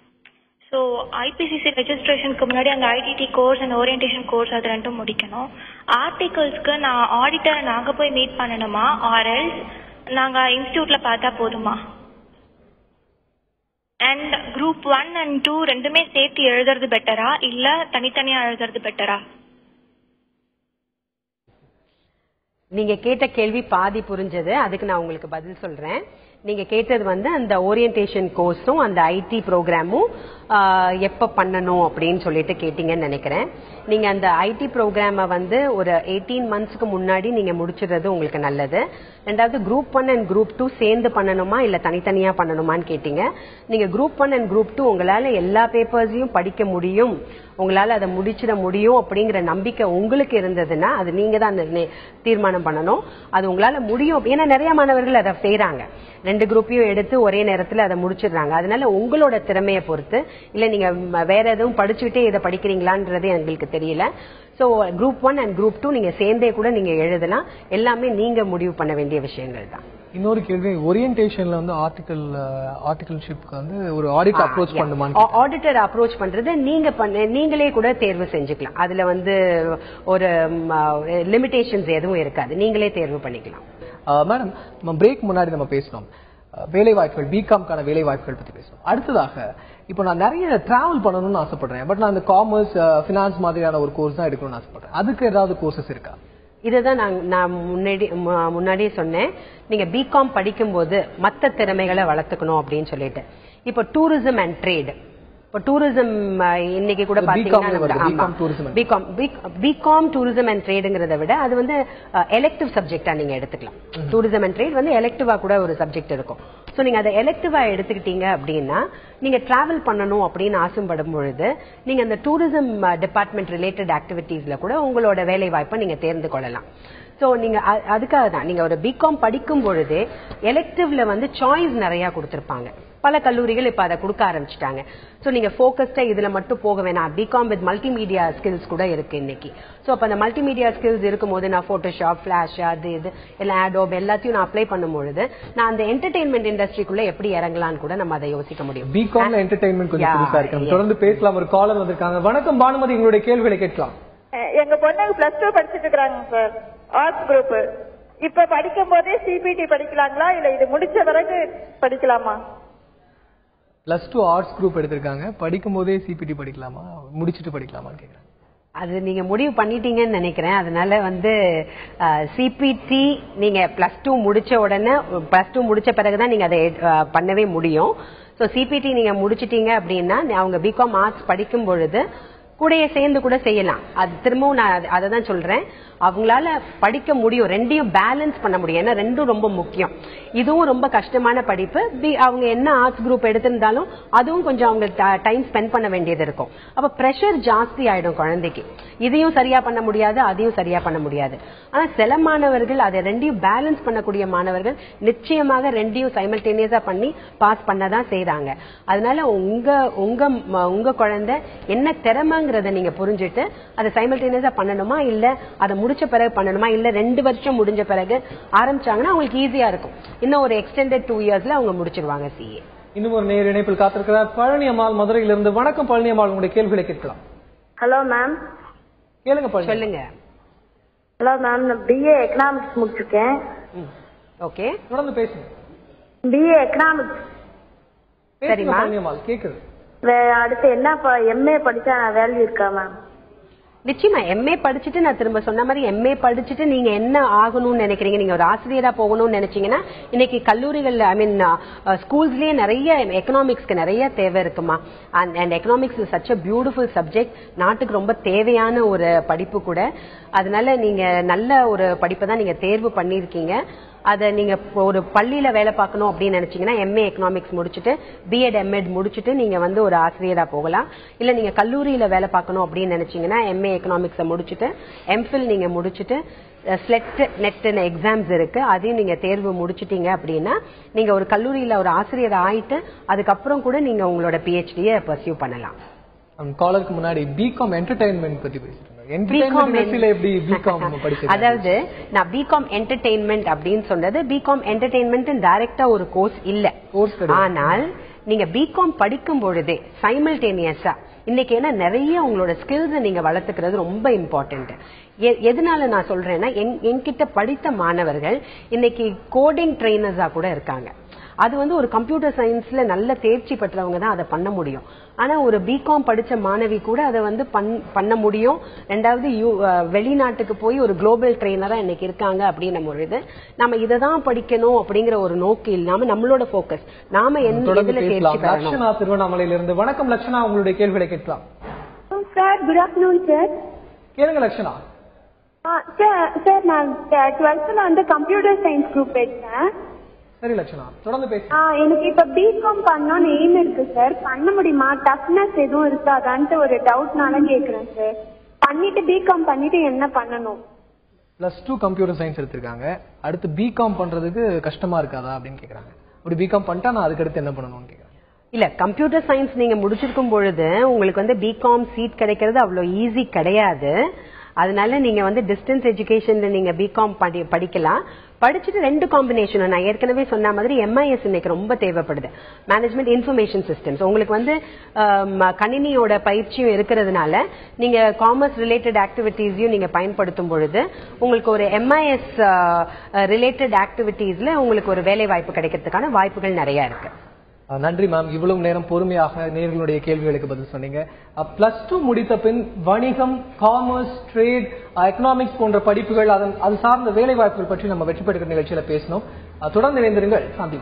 ஸோ ஐபிசிசி ரெஜிஸ்ட்ரேஷனுக்கு முன்னாடி அந்த IDD course and orientation course அது ரெண்டும் முடிக்கணும். ஆர்டிகல்ஸ்க்கு நான் ஆடிட்டரை நாங்கள் போய் மீட் பண்ணணுமா, ஆர்எல்ஸ் நாங்கள் இன்ஸ்டியூட்ல பார்த்தா போதுமா? அண்ட் குரூப் 1 and 2 ரெண்டுமே சேர்த்து எழுதுறது பெட்டரா இல்ல தனித்தனியா எழுதுறது பெட்டரா? நீங்க கேட்ட கேள்வி பாதி புரிஞ்சது, அதுக்கு நான் உங்களுக்கு பதில் சொல்றேன். நீங்க கேட்டது வந்து அந்த ஓரியன்டேஷன் கோர்ஸும் அந்த ஐடி ப்ரோக்ராமும் எப்ப பண்ணணும் அப்படின்னு சொல்லிட்டு கேட்டீங்கன்னு நினைக்கிறேன். நீங்க அந்த ஐடி ப்ரோக்ராம வந்து ஒரு 18 monthsக்கு முன்னாடி நீங்க முடிச்சிடுறது உங்களுக்கு நல்லது. ரெண்டாவது குரூப் 1 and குரூப் 2 சேர்ந்து பண்ணணுமா இல்ல தனித்தனியா பண்ணணுமான்னு கேட்டீங்க. நீங்க குரூப் 1 and குரூப் 2 உங்களால எல்லா பேப்பர்ஸையும் படிக்க முடியும், உங்களால அதை முடிச்சிட முடியும் அப்படிங்கிற நம்பிக்கை உங்களுக்கு இருந்ததுன்னா அது நீங்க தான் தீர்மானம் பண்ணணும். அது உங்களால முடியும், ஏன்னா நிறைய மாணவர்கள் அதை செய்யறாங்க, 2 குரூப்பையும் எடுத்து ஒரே நேரத்தில் அதை முடிச்சிடுறாங்க. அதனால உங்களோட திறமையை பொறுத்து, இல்ல நீங்க வேற எதுவும் படிச்சுக்கிட்டே இதை படிக்கிறீங்களான்றது எங்களுக்கு தெரியல. சோ குரூப் 1 and குரூப் 2 நீங்க சேர்ந்தே கூட நீங்க எழுதலாம். எல்லாமே நீங்க முடிவு பண்ண வேண்டிய விஷயங்கள் தான். இன்னொரு கேள்வி, ஓரியன்டேஷன்ல வந்து ஆர்டிகல்ஷிப்க்கு வந்து ஒரு ஆடிட் அப்ரோச் பண்ணுமா? ஆடிட்டர் அப்ரோச் பண்றது நீங்களே கூட தேர்வு செஞ்சுக்கலாம். அதுல வந்து ஒரு லிமிடேஷன்ஸ் எதுவும் இருக்காது, நீங்களே தேர்வு பண்ணிக்கலாம். மேடம், நம்ம பிரேக் முன்னாடி நம்ம பேசணும் வேலை வாய்ப்புகள், பிகாம்கான வேலை வாய்ப்புகள் பத்தி பேசணும். அடுத்ததாக இப்போ நான் நிறைய டிராவல் பண்ணணும்னு ஆசைப்படுறேன், பட் நான் இந்த காமர்ஸ் பினான்ஸ் மாதிரியான ஒரு கோர்ஸ் தான் எடுக்கணும்னு ஆசைப்படுறேன். அதுக்கு ஏதாவது கோர்சஸ் இருக்கா? இதுதான் நான் முன்னாடியே சொன்னேன். நீங்க பிகாம் படிக்கும்போது மற்ற திறமைகளை வளர்த்துக்கணும் அப்படின்னு சொல்லிட்டு, இப்போ டூரிசம் அண்ட் ட்ரேட், இப்போ டூரிசம் இன்னைக்கு கூட பாத்தீங்கன்னா பிகாம் டூரிசம் அண்ட் ட்ரேடுங்கிறத விட அது வந்து எலெக்டிவ் சப்ஜெக்டா நீங்க எடுத்துக்கலாம். டூரிசம் அண்ட் ட்ரேட் வந்து எலெக்டிவா கூட ஒரு சப்ஜெக்ட் இருக்கும். ஸோ நீங்க அதை எலெக்டிவா எடுத்துக்கிட்டீங்க அப்படின்னா நீங்க டிராவல் பண்ணணும் அப்படின்னு ஆசைப்படும் பொழுது நீங்க அந்த டூரிசம் டிபார்ட்மெண்ட் ரிலேட்டட் ஆக்டிவிட்டீஸ்ல கூட உங்களோட வேலை வாய்ப்பை நீங்க தேர்ந்து கொள்ளலாம். ஸோ நீங்க அதுக்காக தான் நீங்க ஒரு பிகாம் படிக்கும் பொழுதே எலெக்டிவ்ல வந்து சாய்ஸ் நிறைய கொடுத்திருப்பாங்க. பல கல்லூரிகள் இப்ப அதை கொடுக்க ஆரம்பிச்சிட்டாங்க. சோ நீங்க போக்கஸ்டா இதுல மட்டும் போக வேணாம், பிகாம் வித் மல்டிமீடியா ஸ்கில்ஸ் கூட இருக்கு இன்னைக்கு. சோ அப்ப அந்த மல்டிமீடியா ஸ்கில்ஸ் இருக்கும்போது நான் போட்டோஷாப், ஃபிளாஷ், அது இது எல்லாம் ஆடோப் எல்லாத்தையும் நான் அப்ளை பண்ணும்பொழுது நான் அந்த என்டர்டெயின்மெண்ட் இண்டஸ்ட்ரிக்குள்ள எப்படி இறங்கலாம்னு கூட நம்ம அதை யோசிக்க முடியும். பிகாம்ல என்டர்டெயின்மெண்ட் கொஞ்சம் புதுசா இருக்கு. தொடர்ந்து பேசலாம். ஒரு காலர் வந்திருக்காங்க. வணக்கம் பானுமதி, உங்களுடைய கேள்விகளை கேட்கலாம். எங்க பொண்ணுக்கு +2 படிச்சிட்டு இருக்காங்க சார், ஆர்ட்ஸ் குரூப். இப்ப படிக்கும் போதே சிபிடி படிக்கலாங்களா இல்ல இது முடிச்ச பிறகு படிக்கலாமா? +2 ஆர்ட்ஸ் குரூப் எடுத்திருக்காங்க, படிக்கும் போதே சிபிடி படிக்கலாமா முடிச்சிட்டு படிக்கலாமா கேக்குறாங்க. அது நீங்க முடிவு பண்ணிட்டீங்கன்னு நினைக்கிறேன். அதனால வந்து சிபிடி நீங்க +2 முடிச்ச உடனே, +2 முடிச்ச பிறகுதான் நீங்க அதை பண்ணவே முடியும். சோ சிபிடி நீங்க முடிச்சிட்டீங்க அப்படின்னா அவங்க பிகாம் ஆர்ட்ஸ் படிக்கும் பொழுது கூடயே சேர்ந்து கூட செய்யலாம். அது திரும்பவும் நான் அதை தான் சொல்றேன், அவங்களால படிக்க முடியும், ரெண்டையும் பேலன்ஸ் பண்ண முடியும். ஏன்னா ரெண்டும் ரொம்ப முக்கியம். இதுவும் ரொம்ப கஷ்டமான படிப்பு, அவங்க என்ன ஆர்ட்ஸ் குரூப் எடுத்திருந்தாலும் அதுவும் கொஞ்சம் அவங்க டைம் ஸ்பெண்ட் பண்ண வேண்டியது இருக்கும். அப்ப பிரஷர் ஜாஸ்தி ஆயிடும் குழந்தைக்கு. இதையும் சரியா பண்ண முடியாது, அதையும் சரியா பண்ண முடியாது. ஆனா சில மாணவர்கள் அதை ரெண்டையும் பேலன்ஸ் பண்ணக்கூடிய மாணவர்கள் நிச்சயமாக ரெண்டையும் சைமல்டேனியஸா பண்ணி பாஸ் பண்ணதான் செய்யறாங்க. அதனால உங்க குழந்தை என்ன திறமைங்க நீங்க புரிஞ்சுட்டு அதை சைமல்டேனியஸா பண்ணணுமா இல்ல அதை முடிச்ச பிறகு பண்ணணுமா இல்ல 2 வருஷம் முடிஞ்ச பிறகு ஆரம்பிச்சாங்கன்னா அவங்களுக்கு ஈஸியா இருக்கும். இன்னும் ஒரு எக்ஸ்டெண்டட் 2 இயர்ஸ்ல அவங்க முடிச்சிருவாங்க சிஏ. இன்னும் ஒரு நேர் இணைப்பில் காத்திருக்கிறார் பழனி அம்மாள் மதுரையிலிருந்து. வணக்கம் பழனி அம்மாள், உங்களுடைய கேள்விகளை கேட்கலாம். Hello ma'am. கேளுங்க பழனி. சொல்லுங்க. ஹலோ மேம், நான் பிஏ எக்கனாமிக்ஸ் முடிச்சிருக்கேன். ஓகே, தொடர்ந்து பேசுங்க. BA economics. சரிமா பழனி அம்மாள் கேக்குது. அடுத்து என்ன எம்ஏ படிச்சா வேல்யூ இருக்கா மேம்? நிச்சயமா எம்ஏ படிச்சுட்டு, நான் திரும்ப சொன்ன மாதிரி எம்ஏ படிச்சுட்டு நீங்க என்ன ஆகணும்னு நினைக்கிறீங்க, நீங்க ஒரு ஆசிரியரா போகணும்னு நினைச்சீங்கன்னா இன்னைக்கு கல்லூரிகள்ல ஸ்கூல்ஸ்லயே நிறைய எக்கனாமிக்ஸ்க்கு நிறைய தேவை இருக்குமா. And economics is such a beautiful subject, நாட்டுக்கு ரொம்ப தேவையான ஒரு படிப்பு கூட. அதனால நீங்க நல்ல ஒரு படிப்பை தான் நீங்க தேர்வு பண்ணிருக்கீங்க. அதை நீங்க ஒரு பள்ளியில வேலை பார்க்கணும் அப்படின்னு நினைச்சீங்கன்னா எம்ஏ எக்கனாமிக்ஸ் முடிச்சுட்டு பிஎட் எம்எட் முடிச்சுட்டு நீங்க வந்து ஒரு ஆசிரியரா போகலாம். இல்ல நீங்க கல்லூரியில வேலை பார்க்கணும் அப்படின்னு நினைச்சீங்கன்னா எம்ஏ எக்கனாமிக்ஸை முடிச்சுட்டு எம்ஃபில் நீங்க முடிச்சுட்டு ஸ்லெட் நெட்னு எக்ஸாம்ஸ் இருக்கு, அதையும் நீங்க தேர்வு முடிச்சிட்டீங்க அப்படின்னா நீங்க ஒரு கல்லூரியில ஒரு ஆசிரியர் ஆயிட்டு அதுக்கப்புறம் கூட நீங்க உங்களோட பிஹெச்டியை பர்சியூ பண்ணலாம். காலருக்கு முன்னாடி பிகாம் என்டர்டைன்மெண்ட் பத்தி பேசிட்டு அதாவது நான் பிகாம் என்டர்டெயின்மெண்ட் அப்படின்னு சொன்னது பிகாம் என்டர்டெயின்மெண்ட் டைரக்டா ஒரு கோர்ஸ் இல்ல. ஆனால் நீங்க பிகாம் படிக்கும் பொழுதே சைமல்டேனியஸா இன்னைக்கு என்ன நிறைய உங்களோட ஸ்கில்ஸ் நீங்க வளர்த்துக்கிறது ரொம்ப இம்பார்ட்டன்ட். எதனால நான் சொல்றேன்னா என்கிட்ட படித்த மாணவர்கள் இன்னைக்கு கோடிங் ட்ரெயினர்ஸா கூட இருக்காங்க. அது வந்து ஒரு கம்ப்யூட்டர் சயின்ஸ்ல நல்ல தேர்ச்சி பெற்றவங்க தான் அதை பண்ண முடியும். ஆனா ஒரு பிகாம் படிச்ச மாணவி கூட அதை வந்து பண்ண முடியும். ரெண்டாவது வெளிநாட்டுக்கு போய் ஒரு குளோபல் ட்ரெயினரா இன்னைக்கு இருக்காங்க அப்படின்னும் பொழுது நம்ம இதை தான் படிக்கணும் அப்படிங்கிற ஒரு நோக்கு இல்லாம நம்மளோட போக்கஸ் நாம எதுல தேர்ச்சி பெறணும். லட்சணா திருவண்ணாமலையிலிருந்து. வணக்கம் லட்சணா, உங்களுடைய கேள்விகளை கேட்கலாம். Sir good afternoon sir. கேளுங்க லட்சணா. சார் நான் 12th வந்து கம்ப்யூட்டர் சயின்ஸ் குரூப் எடுத்தேன். சரி லட்சணா, தொடர்ந்து பேசு. எனக்கு இப்ப பிகாம் பண்ணணும்னு எய்ம் இருக்கு சார். பண்ண முடியுமா? டஃப்னஸ் எதுவும் இருக்காதான்ட்டு ஒரு டவுட்னால கேக்குறேன் சார். பண்ணிட்டு பிகாம் பண்ணிட்டு என்ன பண்ணணும்? +2 கம்ப்யூட்டர் சயின்ஸ் எடுத்திருக்காங்க. அடுத்து பிகாம் பண்றதுக்கு கஷ்டமா இருக்காதா அப்படின்னு கேக்குறாங்க. அப்படி பிகாம் பண்ணிட்டா நான் அதுக்கு அடுத்து என்ன பண்ணணும்னு கேக்குறேன். இல்ல, கம்ப்யூட்டர் சயின்ஸ் நீங்க முடிச்சிருக்கும் பொழுது உங்களுக்கு வந்து பிகாம் சீட் கிடைக்கிறது அவ்வளவு ஈஸி கிடையாது. அதனால நீங்க வந்து டிஸ்டன்ஸ் எஜுகேஷன்ல நீங்க பிகாம் படிக்கலாம். படிச்சுட்டு 2 காம்பினேஷன் நான் ஏற்கனவே சொன்ன மாதிரி MIS இன்னைக்கு ரொம்ப தேவைப்படுது. மேனேஜ்மெண்ட் இன்ஃபர்மேஷன் சிஸ்டம்ஸ் உங்களுக்கு வந்து கணினியோட பயிற்சியும் இருக்கிறதுனால நீங்க காமர்ஸ் ரிலேட்டட் ஆக்டிவிட்டீஸையும் நீங்க பயன்படுத்தும் பொழுது உங்களுக்கு ஒரு MIS ரிலேட்டட் ஆக்டிவிட்டீஸ்ல உங்களுக்கு ஒரு வேலை வாய்ப்பு கிடைக்கிறதுக்கான வாய்ப்புகள் நிறைய இருக்கு. நன்றி மேம், இவ்வளவு நேரம் பொறுமையாக நேயர்களுடைய கேள்விகளுக்கு பதில் சொன்னீங்க. +2 முடித்த பின் வணிகம், காமர்ஸ், ட்ரேட், எக்கனாமிக்ஸ் போன்ற படிப்புகள் அது சார்ந்த வேலை வாய்ப்புகள் பற்றி நம்ம வெற்றி பெறுகிற நிகழ்ச்சியில பேசணும். தொடர்ந்து இணைந்திருங்கள். சாந்தி.